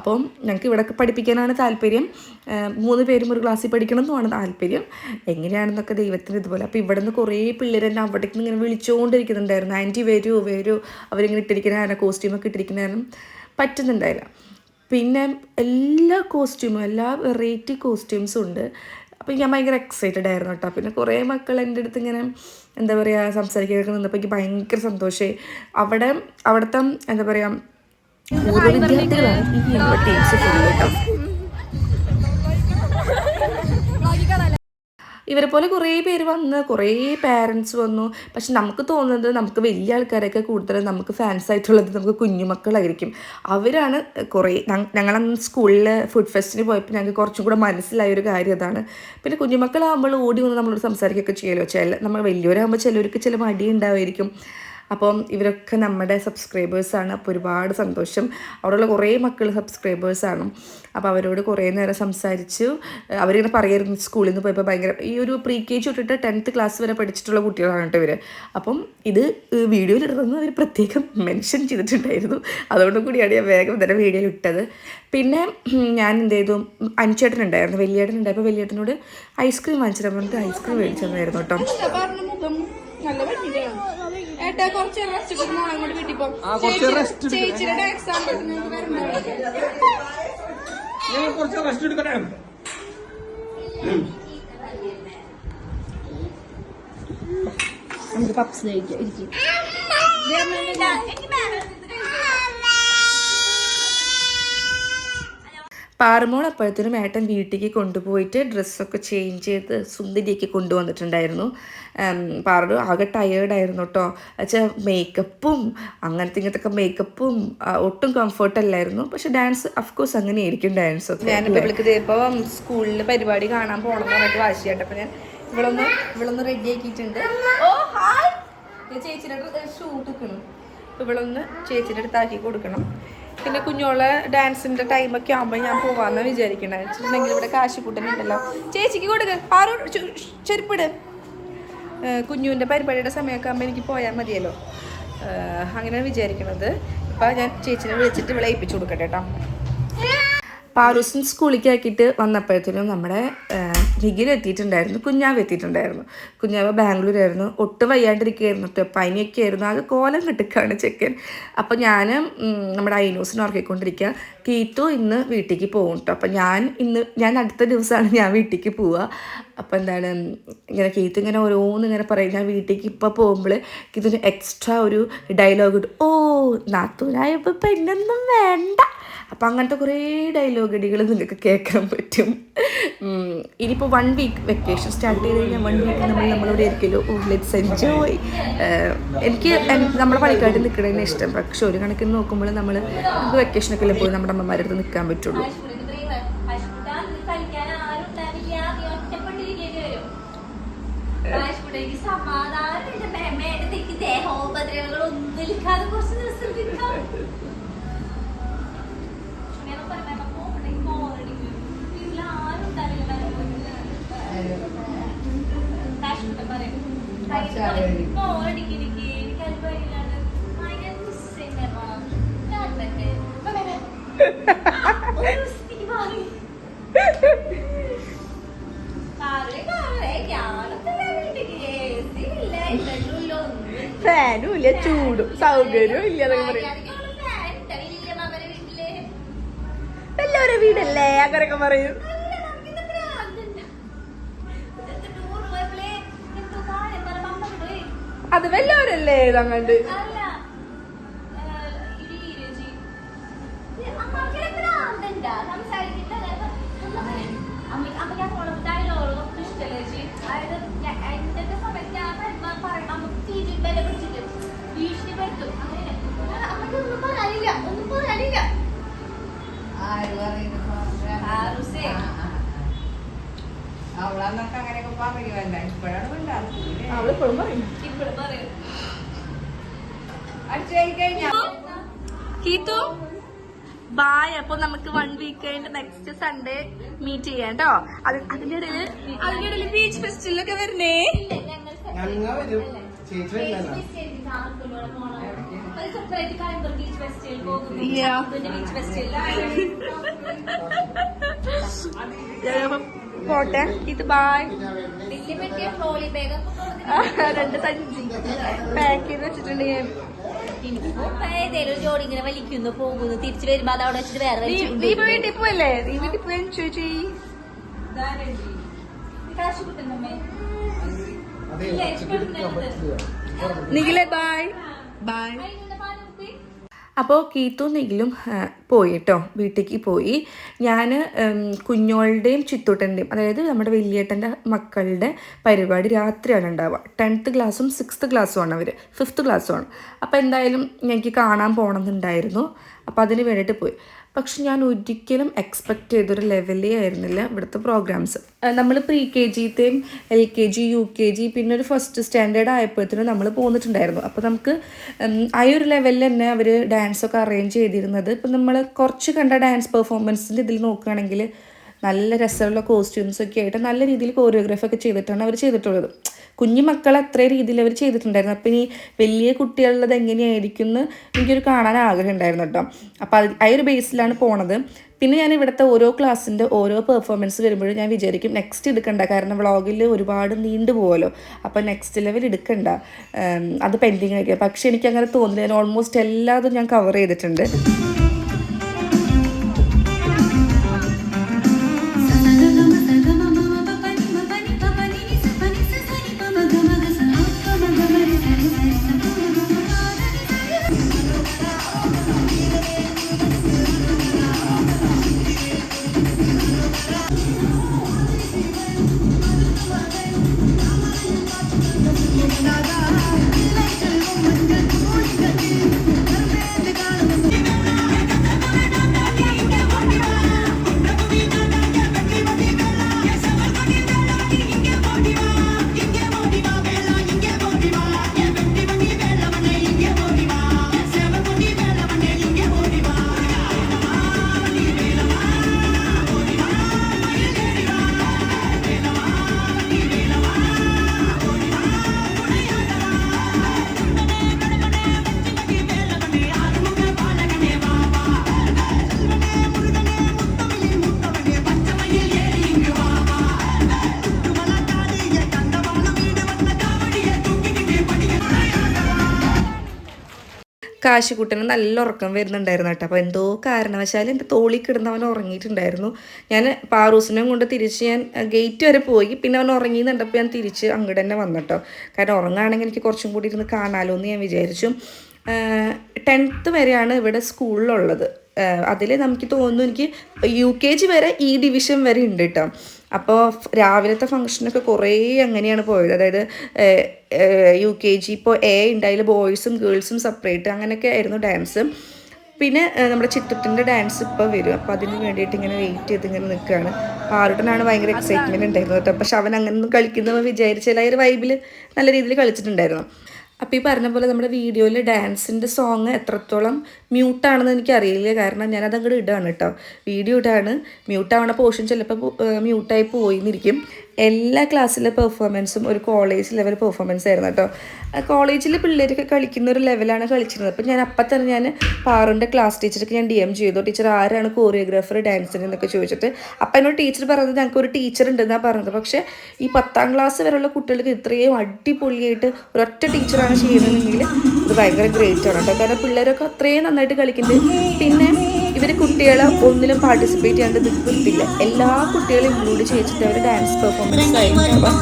അപ്പം ഞങ്ങൾക്ക് ഇവിടെ പഠിപ്പിക്കാനാണ് താല്പര്യം. 3 പേരും ഒരു ക്ലാസ്സിൽ പഠിക്കണം എന്നുമാണ് താല്പര്യം. എങ്ങനെയാണെന്നൊക്കെ ദൈവത്തിന് ഇതുപോലെ. അപ്പോൾ ഇവിടെ നിന്ന് കുറേ പിള്ളേർ തന്നെ അവിടേക്ക് ഇങ്ങനെ വിളിച്ചുകൊണ്ടിരിക്കുന്നുണ്ടായിരുന്നു. ആൻറ്റി വരൂ അവരിങ്ങനെ ഇട്ടിരിക്കുന്ന കാരണം കോസ്റ്റ്യൂമൊക്കെ ഇട്ടിരിക്കുന്ന കാരണം പറ്റുന്നുണ്ടായില്ല. പിന്നെ എല്ലാ വെറൈറ്റി കോസ്റ്റ്യൂംസും ഉണ്ട്. അപ്പോൾ ഞാൻ ഭയങ്കര എക്സൈറ്റഡ് ആയിരുന്നു കേട്ടോ. പിന്നെ കുറേ മക്കൾ എൻ്റെ അടുത്ത് ഇങ്ങനെ എന്താ പറയുക സംസാരിക്കാനൊക്കെ നിന്നപ്പോൾ എനിക്ക് ഭയങ്കര സന്തോഷമായി. അവിടുത്തെ എന്താ പറയുക പൂർവ്വ വിദ്യാർത്ഥികളാണ് ഈ ടീംസ് ഫുള്ള് കേട്ടോ. ഇവരെ പോലെ കുറേ പേര് വന്ന്, കുറേ പാരൻസ് വന്നു. പക്ഷെ നമുക്ക് തോന്നുന്നത് നമുക്ക് വലിയ ആൾക്കാരൊക്കെ കൂടുതൽ നമുക്ക് ഫാൻസ് ആയിട്ടുള്ളത് നമുക്ക് കുഞ്ഞുമക്കളായിരിക്കും. അവരാണ് കുറേ ഞങ്ങളന്ന് സ്കൂളിൽ ഫുഡ് ഫെസ്റ്റിന് പോയപ്പോൾ ഞങ്ങൾക്ക് കുറച്ചും കൂടെ മനസ്സിലായൊരു കാര്യം അതാണ്. പിന്നെ കുഞ്ഞുമക്കളാകുമ്പോൾ ഓടി വന്ന് നമ്മളോട് സംസാരിക്കുകയൊക്കെ ചെയ്യുമല്ലോ. നമ്മൾ വലിയവരാകുമ്പോൾ ചിലവർക്ക് ചില മടി ഉണ്ടാവുമായിരിക്കും. അപ്പം ഇവരൊക്കെ നമ്മുടെ സബ്സ്ക്രൈബേഴ്സാണ്. അപ്പോൾ ഒരുപാട് സന്തോഷം. അവിടെയുള്ള കുറേ മക്കൾ സബ്സ്ക്രൈബേഴ്സാണ്. അപ്പോൾ അവരോട് കുറേ നേരം സംസാരിച്ചു. അവരിങ്ങനെ പറയായിരുന്നു സ്കൂളിൽ നിന്ന് പോയപ്പോൾ ഭയങ്കര ഈ ഒരു പ്രീ KG തൊട്ടിട്ട് 10th ക്ലാസ് വരെ പഠിച്ചിട്ടുള്ള കുട്ടികളാണ് കേട്ടോ ഇവർ. അപ്പം ഇത് വീഡിയോയിൽ ഇടുന്നത് അവർ പ്രത്യേകം മെൻഷൻ ചെയ്തിട്ടുണ്ടായിരുന്നു. അതുകൊണ്ട് കൂടിയാണ് ഞാൻ വേഗം തന്നെ വീഡിയോയിൽ ഇട്ടത്. പിന്നെ ഞാൻ എന്ത് ചെയ്തു, അഞ്ചേട്ടൻ ഉണ്ടായിരുന്നു, വലിയേട്ടനുണ്ടായപ്പോൾ വലിയേട്ടനോട് ഐസ്ക്രീം വാങ്ങിച്ചിട്ട് പറഞ്ഞിട്ട് ഐസ്ക്രീം മേടിച്ചു തന്നായിരുന്നു കേട്ടോ. നമുക്ക് പപ്സ് കഴിക്കാം. പാറമോൾ അപ്പോഴത്തേനും ഏട്ടൻ വീട്ടിലേക്ക് കൊണ്ടുപോയിട്ട് ഡ്രസ്സൊക്കെ ചേഞ്ച് ചെയ്ത് സുന്ദരിയൊക്കെ കൊണ്ടുവന്നിട്ടുണ്ടായിരുന്നു. പാറു ആകെ ടയേർഡായിരുന്നു കേട്ടോ. വെച്ചാൽ മേക്കപ്പും ഇങ്ങനത്തെ മേക്കപ്പും ഒട്ടും കംഫർട്ടല്ലായിരുന്നു. പക്ഷെ ഡാൻസ് അഫ്കോഴ്സ് അങ്ങനെയായിരിക്കും ഡാൻസ് ഒക്കെ. ഞാനിപ്പോൾ വിളിക്കുന്നത് ഇപ്പോൾ സ്കൂളിൽ പരിപാടി കാണാൻ പോകണം എന്ന് പറഞ്ഞിട്ട് വാശിയായിട്ട്. അപ്പോൾ ഞാൻ ഇവളൊന്ന് റെഡി ആക്കിയിട്ടുണ്ട്. ഓ ഹായ്, ചേച്ചിയുടെ ഷൂട്ട് വെക്കണം. ഇവളൊന്ന് ചേച്ചിയുടെ അടുത്താക്കി കൊടുക്കണം. പിന്നെ കുഞ്ഞോളെ ഡാൻസിൻ്റെ ടൈമൊക്കെ ആകുമ്പോൾ ഞാൻ പോകാമെന്ന് വിചാരിക്കണേ. വെച്ചിട്ടുണ്ടെങ്കിൽ ഇവിടെ കാശിക്കൂട്ടനുണ്ടല്ലോ, ചേച്ചിക്ക് കൊടുക്കുക. ആരും ചെരുപ്പിട്. കുഞ്ഞുവിൻ്റെ പരിപാടിയുടെ സമയമൊക്കെ ആകുമ്പോൾ എനിക്ക് പോയാൽ മതിയല്ലോ. അങ്ങനെ വിചാരിക്കണത്. ഇപ്പം ഞാൻ ചേച്ചിനെ വിളിച്ചിട്ട് ഇവിടെ ഏൽപ്പിച്ചു കൊടുക്കട്ടെ കേട്ടോ. പാറൂസിന് സ്കൂളിലേക്ക് ആക്കിയിട്ട് വന്നപ്പോഴത്തേനും നമ്മുടെ നിഖിൽ എത്തിയിട്ടുണ്ടായിരുന്നു, കുഞ്ഞാവ് എത്തിയിട്ടുണ്ടായിരുന്നു. കുഞ്ഞാവ് ബാംഗ്ലൂരായിരുന്നു, ഒട്ടും വയ്യാണ്ടിരിക്കുകയായിരുന്നു കേട്ടോ, പനിയൊക്കെ ആയിരുന്നു, അത് കോലം കെട്ടിക്കാണ് ചെക്കൻ. അപ്പോൾ ഞാൻ നമ്മുടെ ഐനൂസിനെ ഉറക്കിക്കൊണ്ടിരിക്കുക. കീത്തു ഇന്ന് വീട്ടിലേക്ക് പോകും കേട്ടോ. അപ്പം ഞാൻ അടുത്ത ദിവസമാണ് ഞാൻ വീട്ടിലേക്ക് പോവുക. അപ്പോൾ എന്താണ് ഇങ്ങനെ കീത്തു ഇങ്ങനെ ഓരോന്നിങ്ങനെ പറയും. ഞാൻ വീട്ടിലേക്ക് ഇപ്പോൾ പോകുമ്പോൾ ഇതിന് എക്സ്ട്രാ ഒരു ഡയലോഗ് ഇടും. ഓ നാത്തൂനായപ്പോൾ പെണ്ണൊന്നും വേണ്ട. അപ്പം അങ്ങനത്തെ കുറേ ഡയലോഗ് അടികൾ നിങ്ങൾക്ക് കേൾക്കാൻ പറ്റും. ഇനിയിപ്പോൾ 1 വീക്ക് വെക്കേഷൻ സ്റ്റാർട്ട് ചെയ്ത് കഴിഞ്ഞാൽ 1 വീക്ക് നമ്മളോട് ആയിരിക്കുമല്ലോ. ഓ ലെറ്റ്സ് എൻജോയ്. എനിക്ക് നമ്മളെ പണിക്കാട്ട് നിൽക്കണതിന് ഇഷ്ടം. പക്ഷെ ഒരു കണക്കിന് നോക്കുമ്പോൾ നമുക്ക് വെക്കേഷനൊക്കെ പോയി നമ്മുടെ അമ്മമാരുടെ അടുത്ത് നിൽക്കാൻ പറ്റുള്ളൂ. ഫാനും ഇല്ല, ചൂടും സൗകര്യവും ഇല്ല. എല്ലാവരും വീടല്ലേ അങ്ങനൊക്കെ പറയും. അത് വല്ലവരല്ലേ അങ്ങണ്ട്. നമുക്ക് അങ്ങനെയൊക്കെ പറയുമല്ല. ഇപ്പോഴാണ് ഉണ്ടാകുന്നത്. അവളിപ്പോഴും പറയും. കീത്തു ബായ്. അപ്പൊ നമുക്ക് 1 വീക്ക് കഴിഞ്ഞിട്ട് നെക്സ്റ്റ് സൺഡേ മീറ്റ് ചെയ്യാം കേട്ടോ. അതിന്റെ ഇടയില് ബീച്ച് ഫെസ്റ്റിവലൊക്കെ വരുന്നേ. പോട്ടെ ഇത് ബായ്. 2 സഞ്ചി പാക്ക് ചെയ്ത് വെച്ചിട്ടുണ്ട് ഞാൻ. ഏതേലും ജോഡി ഇങ്ങനെ വലിക്കുന്നു പോകുന്നു തിരിച്ചു വരുമ്പോ അത് അവിടെ വെച്ചിട്ട് വേറെ നീ വീട്ടിൽ പോയല്ലേ? നീ വീട്ടിൽ പോയി എൻജോയ് ചെയ്യ്. നിഖിലേ ബൈ ബൈ. അപ്പോൾ കീത്തും നിഖിലും പോയി കേട്ടോ, വീട്ടിലേക്ക് പോയി. ഞാൻ കുഞ്ഞോളുടെയും ചിത്തൂട്ടൻ്റെയും, അതായത് നമ്മുടെ വലിയേട്ടൻ്റെ മക്കളുടെ പരിപാടി രാത്രിയാണ് ഉണ്ടാവുക. 10th ക്ലാസ്സും 6th ക്ലാസ്സുമാണ് അവർ, 5th ക്ലാസ്സുമാണ്. അപ്പോൾ എന്തായാലും എനിക്ക് കാണാൻ പോകണമെന്നുണ്ടായിരുന്നു. അപ്പോൾ അതിന് വേണ്ടിയിട്ട് പോയി. പക്ഷെ ഞാൻ ഒരിക്കലും എക്സ്പെക്റ്റ് ചെയ്തൊരു ലെവലേ ആയിരുന്നില്ല ഇവിടുത്തെ പ്രോഗ്രാംസ്. നമ്മൾ pre-KG-ത്തെയും LKG UKG പിന്നെ ഒരു 1st സ്റ്റാൻഡേർഡ് ആയപ്പോഴത്തേനും നമ്മൾ പോന്നിട്ടുണ്ടായിരുന്നു. അപ്പോൾ നമുക്ക് ആ ഒരു ലെവലിൽ തന്നെ അവർ ഡാൻസൊക്കെ അറേഞ്ച് ചെയ്തിരുന്നത്. ഇപ്പം നമ്മൾ കുറച്ച് കണ്ട ഡാൻസ് പെർഫോമൻസിൻ്റെ ഇതിൽ നോക്കുകയാണെങ്കിൽ നല്ല രസമുള്ള കോസ്റ്റ്യൂംസൊക്കെ ആയിട്ട് നല്ല രീതിയിൽ കോറിയോഗ്രാഫൊക്കെ ചെയ്തിട്ടാണ് അവർ ചെയ്തിട്ടുള്ളത്. കുഞ്ഞു മക്കൾ അത്ര രീതിയിൽ അവർ ചെയ്തിട്ടുണ്ടായിരുന്നു. അപ്പം ഇനി വലിയ കുട്ടികളുള്ളത് എങ്ങനെയായിരിക്കും എന്ന് എനിക്കൊരു കാണാൻ ആഗ്രഹം ഉണ്ടായിരുന്നു കേട്ടോ. അപ്പോൾ ആ ഒരു ബേസിലാണ് പോണത്. പിന്നെ ഞാൻ ഇവിടുത്തെ ഓരോ ക്ലാസ്സിൻ്റെ ഓരോ പെർഫോമൻസ് വരുമ്പോഴും ഞാൻ വിചാരിക്കും നെക്സ്റ്റ് എടുക്കണ്ട, കാരണം വ്ളോഗിൽ ഒരുപാട് നീണ്ടു പോകുമല്ലോ. അപ്പോൾ നെക്സ്റ്റ് ലെവൽ എടുക്കണ്ട, അത് പെൻഡിങ് ആയിരിക്കും. പക്ഷെ എനിക്കങ്ങനെ തോന്നുന്നില്ല. ഞാൻ ഓൾമോസ്റ്റ് എല്ലാതും ഞാൻ കവർ ചെയ്തിട്ടുണ്ട്. കാശിക്കുട്ടന് നല്ല ഉറക്കം വരുന്നുണ്ടായിരുന്നു കേട്ടോ. അപ്പോൾ എന്തോ കാരണവശാൽ എൻ്റെ തോളിൽ കിടന്നവൻ ഉറങ്ങിയിട്ടുണ്ടായിരുന്നു. ഞാൻ പാറൂസിനെ കൊണ്ട് തിരിച്ച് ഞാൻ ഗേറ്റ് വരെ പോയി. പിന്നെ അവൻ ഉറങ്ങിയെന്നുണ്ടപ്പോൾ ഞാൻ തിരിച്ച് അങ്ങോട്ട് തന്നെ വന്നിട്ടോ. കാരണം ഉറങ്ങുകയാണെങ്കിൽ എനിക്ക് കുറച്ചും കൂടി ഇരുന്ന് കാണാമല്ലോ എന്ന് ഞാൻ വിചാരിച്ചു. 10th വരെയാണ് ഇവിടെ സ്കൂളിലുള്ളത്. അതിൽ നമുക്ക് തോന്നുന്നു എനിക്ക് UKG വരെ ഈ ഡിവിഷൻ വരെ ഉണ്ട് കേട്ടോ. അപ്പോൾ രാവിലത്തെ ഫംഗ്ഷനൊക്കെ കുറേ അങ്ങനെയാണ് പോയത്. അതായത് UKG ഇപ്പോൾ A ഉണ്ടായാലും ബോയ്സും ഗേൾസും സെപ്പറേറ്റ് അങ്ങനെയൊക്കെ ആയിരുന്നു ഡാൻസ്. പിന്നെ നമ്മുടെ ചിത്തുട്ടിൻ്റെ ഡാൻസ് ഇപ്പോൾ വരും. അപ്പോൾ അതിന് വേണ്ടിയിട്ട് ഇങ്ങനെ വെയിറ്റ് ചെയ്ത് ഇങ്ങനെ നിൽക്കുകയാണ്. പാറുട്ടനാണ് ഭയങ്കര എക്സൈറ്റ്മെൻറ്റ് ഉണ്ടായിരുന്നത് കേട്ടോ. പക്ഷെ അവൻ അങ്ങനെയൊന്നും കളിക്കുന്നവ വിചാരിച്ചാൽ ആ ഒരു വൈബിൽ നല്ല രീതിയിൽ കളിച്ചിട്ടുണ്ടായിരുന്നു. അപ്പോൾ ഈ പറഞ്ഞ പോലെ നമ്മുടെ വീഡിയോയിൽ ഡാൻസിൻ്റെ സോങ് എത്രത്തോളം മ്യൂട്ടാണെന്ന് എനിക്കറിയില്ല. കാരണം ഞാനത് അങ്ങോട്ട് ഇടാണ് കേട്ടോ, വീഡിയോ ഇടാണ്. മ്യൂട്ടാവണ പോർഷൻ ചിലപ്പോൾ മ്യൂട്ടായി പോയിന്നിരിക്കും. എല്ലാ ക്ലാസ്സിലെ പെർഫോമൻസും ഒരു കോളേജ് ലെവൽ പെർഫോമൻസ് ആയിരുന്നു കേട്ടോ. കോളേജിൽ പിള്ളേരൊക്കെ കളിക്കുന്ന ഒരു ലെവലാണ് കളിച്ചിരുന്നത്. അപ്പോൾ ഞാൻ അപ്പം തന്നെ ഞാൻ പാറുൻ്റെ ക്ലാസ് ടീച്ചർക്ക് ഞാൻ DM ചെയ്തു, ടീച്ചർ ആരാണ് കോറിയോഗ്രാഫർ ഡാൻസിന് എന്നൊക്കെ ചോദിച്ചിട്ട്. അപ്പം എന്നോട് ടീച്ചർ പറഞ്ഞത് ഞങ്ങൾക്ക് ഒരു ടീച്ചർ ഉണ്ടെന്നാണ് പറഞ്ഞത്. പക്ഷേ ഈ 10th ക്ലാസ് വരെയുള്ള കുട്ടികൾക്ക് ഇത്രയും അടിപൊളിയായിട്ട് ഒരൊറ്റ ടീച്ചറാണ് ചെയ്യുന്നതെങ്കിൽ ഇത് ഭയങ്കര ഗ്രേറ്റ് ആണ് കേട്ടോ. കാരണം പിള്ളേരൊക്കെ അത്രയും നന്നായിട്ട് കളിക്കുന്നുണ്ട്. പിന്നെ ഇവർ കുട്ടികളെ ഒന്നിലും പാർട്ടിസിപ്പേറ്റ് ചെയ്യാണ്ട് നിർത്തില്ല. എല്ലാ കുട്ടികളും ഇൻക്ലൂഡ് ചെയ്തിട്ട് അവർ ഡാൻസ് പെർഫോമൻസ് ആയിരിക്കും. അപ്പം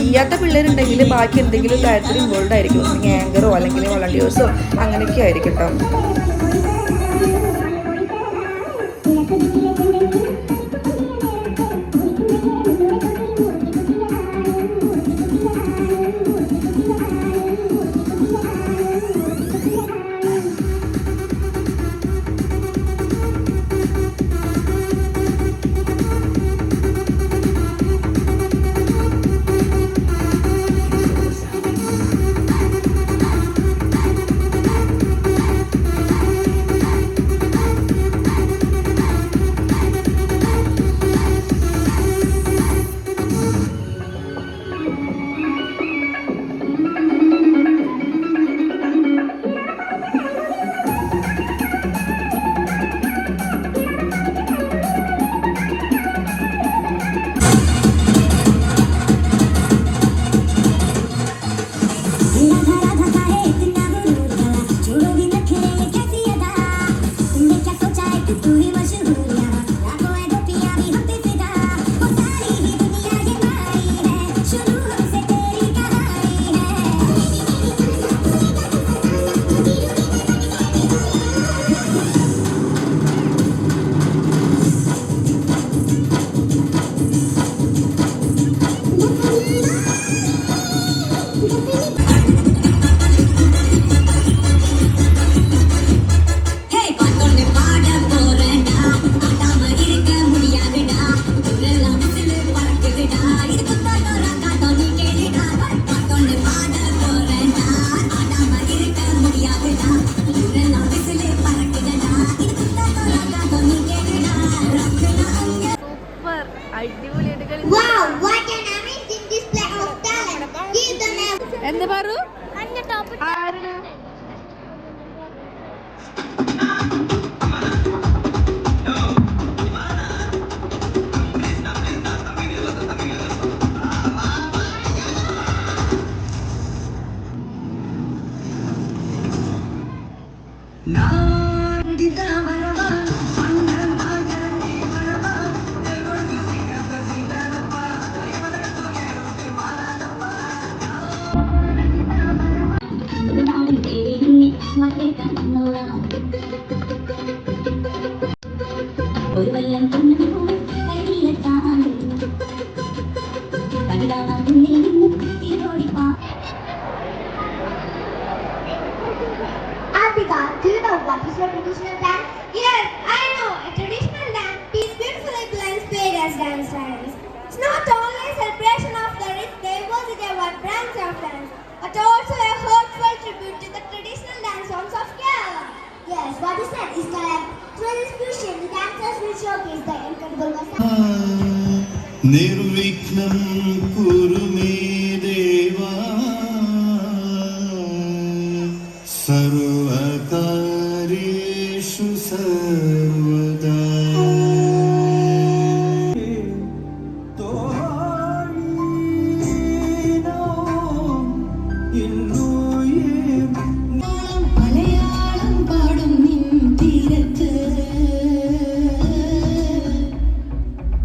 ഇല്ലാത്ത പിള്ളേരുണ്ടെങ്കിൽ ബാക്കി എന്തെങ്കിലും കാര്യത്തിൽ ഇൻവോൾവ് ആയിരിക്കും. ആങ്കറോ അല്ലെങ്കിൽ വോളണ്ടിയേഴ്സോ അങ്ങനെയൊക്കെ ആയിരിക്കും കേട്ടോ. Wow, what an amazing display of talent. Give them a എന്താ പറു ഒരു വല്ലം Abhika, do you know what is a traditional dance? Yes, I know. A traditional dance is beautifully blends various dance styles. It's not only a celebration of the rich diversity of our branch of dance, but also a heartfelt tribute to the traditional dance forms of Kerala. Yes, what is said is correct. Through this fusion, the dancers will showcase the incredible versatility. നിർവിഘ്നം കുരുമേ ദേവാ സർവകാര്യേഷു സർവദാ മലയാളം പാടും നിൻ തീരത്ത്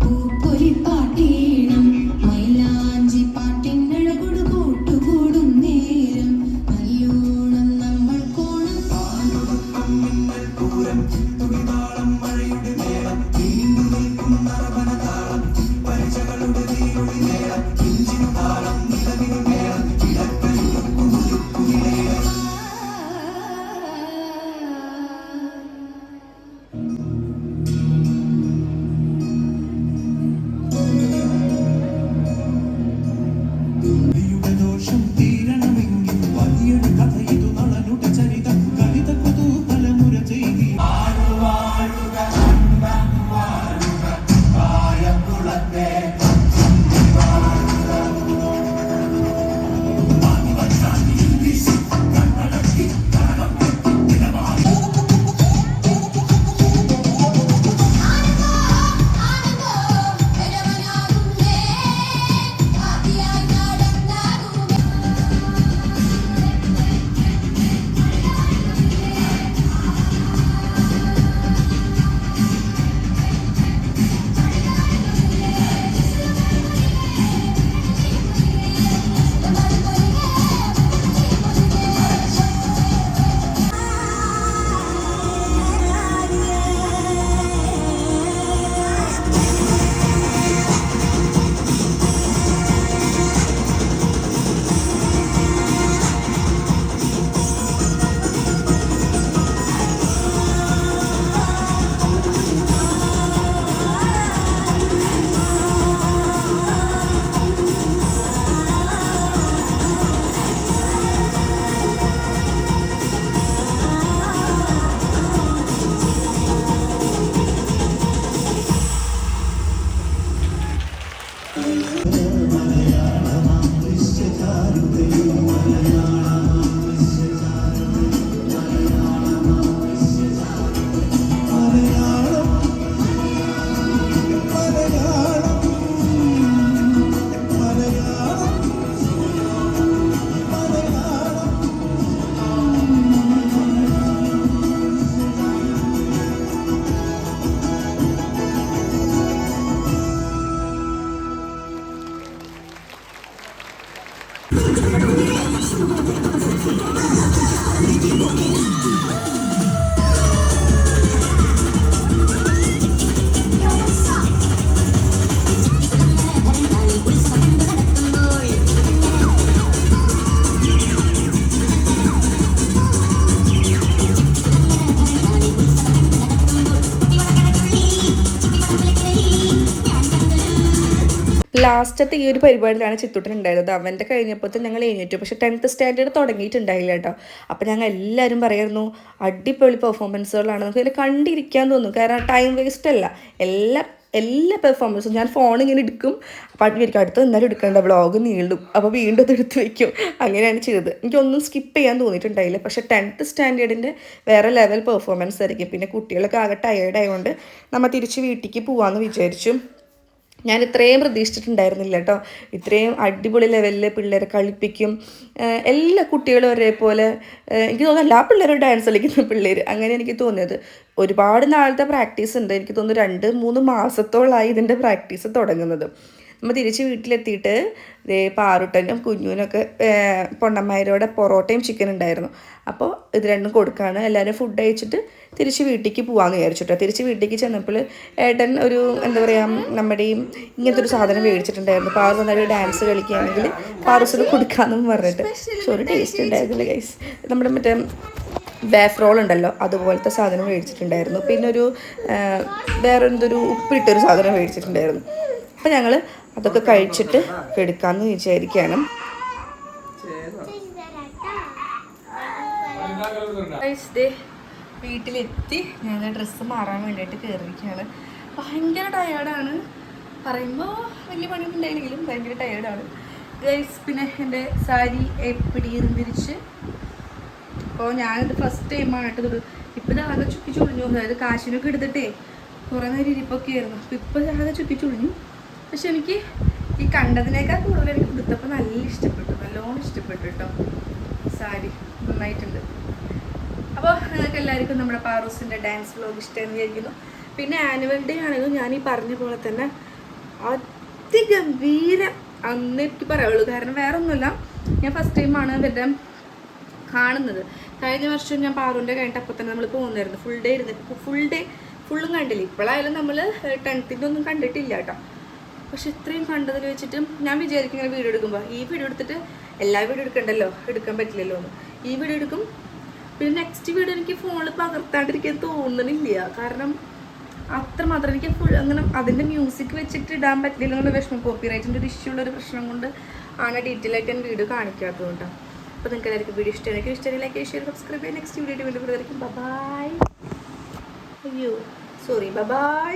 പൂപ്പൊലിപ്പാട്ടീണം മൈലാഞ്ചി പാട്ടിനഴകൊടു കൂട്ടുകൂടും നേരം നല്ലോണം നമ്മൾ കോണം ദോഷം തീരണമെങ്കിൽ വലിയൊരു കഥ ഇതു നളനുടെ ചരിതം കവിത കുതൂഹലമുര ചെയ്തി ലാസ്റ്റത്തെ ഈ ഒരു പരിപാടിയിലാണ് ചിത്തൂട്ടൻ ഉണ്ടായിരുന്നത്. അവൻ്റെ കഴിഞ്ഞപ്പോഴത്തെ ഞങ്ങൾ എഴുന്നേറ്റു. പക്ഷേ 10th സ്റ്റാൻഡേർഡ് തുടങ്ങിയിട്ടുണ്ടായില്ല കേട്ടോ. അപ്പോൾ ഞങ്ങൾ എല്ലാവരും പറയായിരുന്നു അടിപൊളി പെർഫോമൻസുകളാണ്, നമുക്ക് ഇതിൽ കണ്ടിരിക്കാൻ തോന്നും. കാരണം ടൈം വേസ്റ്റ് അല്ല, എല്ലാം എല്ലാ പെർഫോമൻസും ഞാൻ ഫോൺ ഇങ്ങനെ എടുക്കും, അപ്പോൾ അത് വിചാരിക്കും അടുത്ത് എന്നാലും എടുക്കേണ്ട വ്ളോഗ് നീളും, അപ്പോൾ വീണ്ടും അത് എടുത്ത് വയ്ക്കും. അങ്ങനെയാണ് ചെയ്തത്. എനിക്കൊന്നും സ്കിപ്പ് ചെയ്യാൻ തോന്നിയിട്ടുണ്ടായില്ല. പക്ഷേ 10th സ്റ്റാൻഡേർഡിൻ്റെ വേറെ ലെവൽ പെർഫോമൻസ് ആയിരിക്കും. പിന്നെ കുട്ടികളൊക്കെ ആകെ ടയേർഡായതുകൊണ്ട് നമ്മൾ തിരിച്ച് വീട്ടിലേക്ക് പോകാമെന്ന് വിചാരിച്ചു. ഞാൻ ഇത്രയും പ്രതീക്ഷിച്ചിട്ടുണ്ടായിരുന്നില്ല കേട്ടോ. ഇത്രയും അടിപൊളി ലെവലിൽ പിള്ളേരെ കളിപ്പിക്കും. എല്ലാ കുട്ടികളും ഒരേപോലെ, എനിക്ക് തോന്നുന്നു എല്ലാ പിള്ളേരും ഡാൻസ് കളിക്കുന്ന പിള്ളേർ, അങ്ങനെ എനിക്ക് തോന്നിയത്. ഒരുപാട് നാളത്തെ പ്രാക്ടീസ് ഉണ്ട്. എനിക്ക് തോന്നുന്നു 2-3 മാസത്തോളമായി ഇതിൻ്റെ പ്രാക്ടീസ് തുടങ്ങുന്നത്. നമ്മൾ തിരിച്ച് വീട്ടിലെത്തിയിട്ട് പാറുട്ടനും കുഞ്ഞുവിനൊക്കെ പൊണ്ണന്മാരോടെ പൊറോട്ടയും ചിക്കൻ ഉണ്ടായിരുന്നു. അപ്പോൾ ഇത് രണ്ടും കൊടുക്കുകയാണ്. എല്ലാവരും ഫുഡ് കഴിച്ചിട്ട് തിരിച്ച് വീട്ടിലേക്ക് പോകാമെന്ന് വിചാരിച്ചിട്ടോ. തിരിച്ച് വീട്ടിലേക്ക് ചെന്നപ്പോൾ ഏട്ടൻ ഒരു എന്താ പറയുക നമ്മുടെ ഈ ഇങ്ങനത്തെ ഒരു സാധനം മേടിച്ചിട്ടുണ്ടായിരുന്നു. പാറു വന്നിട്ട് ഡാൻസ് കളിക്കുകയാണെങ്കിൽ പാറൂസിന് കൊടുക്കാമെന്നും പറഞ്ഞിട്ട്. പക്ഷെ ഒരു ടേസ്റ്റ് ഉണ്ടായിരുന്നില്ല ഗൈസ്. നമ്മുടെ മറ്റേ ബേഫ് റോൾ ഉണ്ടല്ലോ, അതുപോലത്തെ സാധനം മേടിച്ചിട്ടുണ്ടായിരുന്നു. പിന്നെ ഒരു വേറെന്തൊരു ഉപ്പിട്ടൊരു സാധനം മേടിച്ചിട്ടുണ്ടായിരുന്നു. അപ്പോൾ ഞങ്ങൾ അതൊക്കെ കഴിച്ചിട്ട് എടുക്കാമെന്ന് വിചാരിക്കുകയാണ്. വീട്ടിലെത്തി ഞാൻ ഡ്രസ്സ് മാറാൻ വേണ്ടിയിട്ട് കയറിയിരിക്കുകയാണ്. ഭയങ്കര ടയേർഡാണ്. പറയുമ്പോൾ വലിയ പണിയൊന്നും ഉണ്ടായില്ലെങ്കിലും ഭയങ്കര ടയേർഡാണ് ഗൈസ്. പിന്നെ എൻ്റെ സാരി എപ്പിടി തിരിച്ച്, അപ്പോൾ ഞാനിത് ഫസ്റ്റ് ടൈമാണ് ഇട്ടത്. ഇപ്പോൾ ഇത് ആകെ ചുക്കി ചുളിഞ്ഞു. അതായത് കാശിനൊക്കെ എടുത്തിട്ടേ കുറേ നേരം ഇരിപ്പൊക്കെ ആയിരുന്നു. അപ്പോൾ ഇപ്പോൾ ആകെ ചുക്കി ചുളിഞ്ഞു. പക്ഷെ എനിക്ക് ഈ കണ്ടതിനേക്കാൾ കൂടുതൽ എനിക്ക് കൊടുത്തപ്പോൾ നല്ല ഇഷ്ടപ്പെട്ടു, നല്ലോണം ഇഷ്ടപ്പെട്ടു കേട്ടോ. സാരി നന്നായിട്ടുണ്ട്. അപ്പോൾ നിങ്ങൾക്ക് എല്ലാവർക്കും നമ്മുടെ പാറൂസിൻ്റെ ഡാൻസ് വ്ലോഗ് ഇഷ്ടമെന്ന് വിചാരിക്കുന്നു. പിന്നെ ആനുവൽ ഡേ ആണെങ്കിലും ഞാൻ ഈ പറഞ്ഞ പോലെ തന്നെ അതിഗംഭീരം അന്ന് എനിക്ക് പറയുള്ളൂ. കാരണം വേറെ ഒന്നുമില്ല, ഞാൻ ഫസ്റ്റ് ടൈമാണ് ഇവരുടെ കാണുന്നത്. കഴിഞ്ഞ വർഷം ഞാൻ പാറുവിൻ്റെ കഴിഞ്ഞിട്ട് അപ്പോൾ തന്നെ നമ്മൾ പോകുന്നായിരുന്നു. ഫുൾ ഡേ ഇരുന്ന് ഫുള്ളും കണ്ടില്ല. ഇപ്പോഴായാലും നമ്മൾ 10th ഒന്നും കണ്ടിട്ടില്ല കേട്ടോ. പക്ഷെ ഇത്രയും കണ്ടതിൽ വെച്ചിട്ട് ഞാൻ വിചാരിക്കും ഇങ്ങനെ വീഡിയോ എടുക്കുമ്പോൾ ഈ വീഡിയോ എടുത്തിട്ട് എല്ലാ വീഡിയോ എടുക്കണ്ടല്ലോ, എടുക്കാൻ പറ്റില്ലല്ലോ എന്ന്. ഈ വീഡിയോ എടുക്കും, പിന്നെ നെക്സ്റ്റ് വീഡിയോ എനിക്ക് ഫോണിൽ പകർത്താണ്ടിരിക്കാൻ തോന്നണില്ല. കാരണം അത്രമാത്രം എനിക്ക് ഫുൾ അങ്ങനെ അതിൻ്റെ മ്യൂസിക് വെച്ചിട്ട് ഇടാൻ പറ്റില്ല എന്നുള്ള വിഷമം, കോപ്പിറൈറ്റിൻ്റെ ഒരു ഇഷ്യൂ ഉള്ളൊരു പ്രശ്നം കൊണ്ട് ആണ് ഡീറ്റെയിൽ ആയിട്ട് ഞാൻ വീഡിയോ കാണിക്കാത്തത് കേട്ടോ. അപ്പോൾ നിങ്ങൾക്ക് എല്ലാവർക്കും വീഡിയോ ഇഷ്ടമായിരിക്കും. ലൈക്ക് ഷെയർ സബ്സ്ക്രൈബ് ചെയ്യുക. നെക്സ്റ്റ് വീഡിയോ വീണ്ടും ബൈ. അയ്യോ സോറി, ബൈ.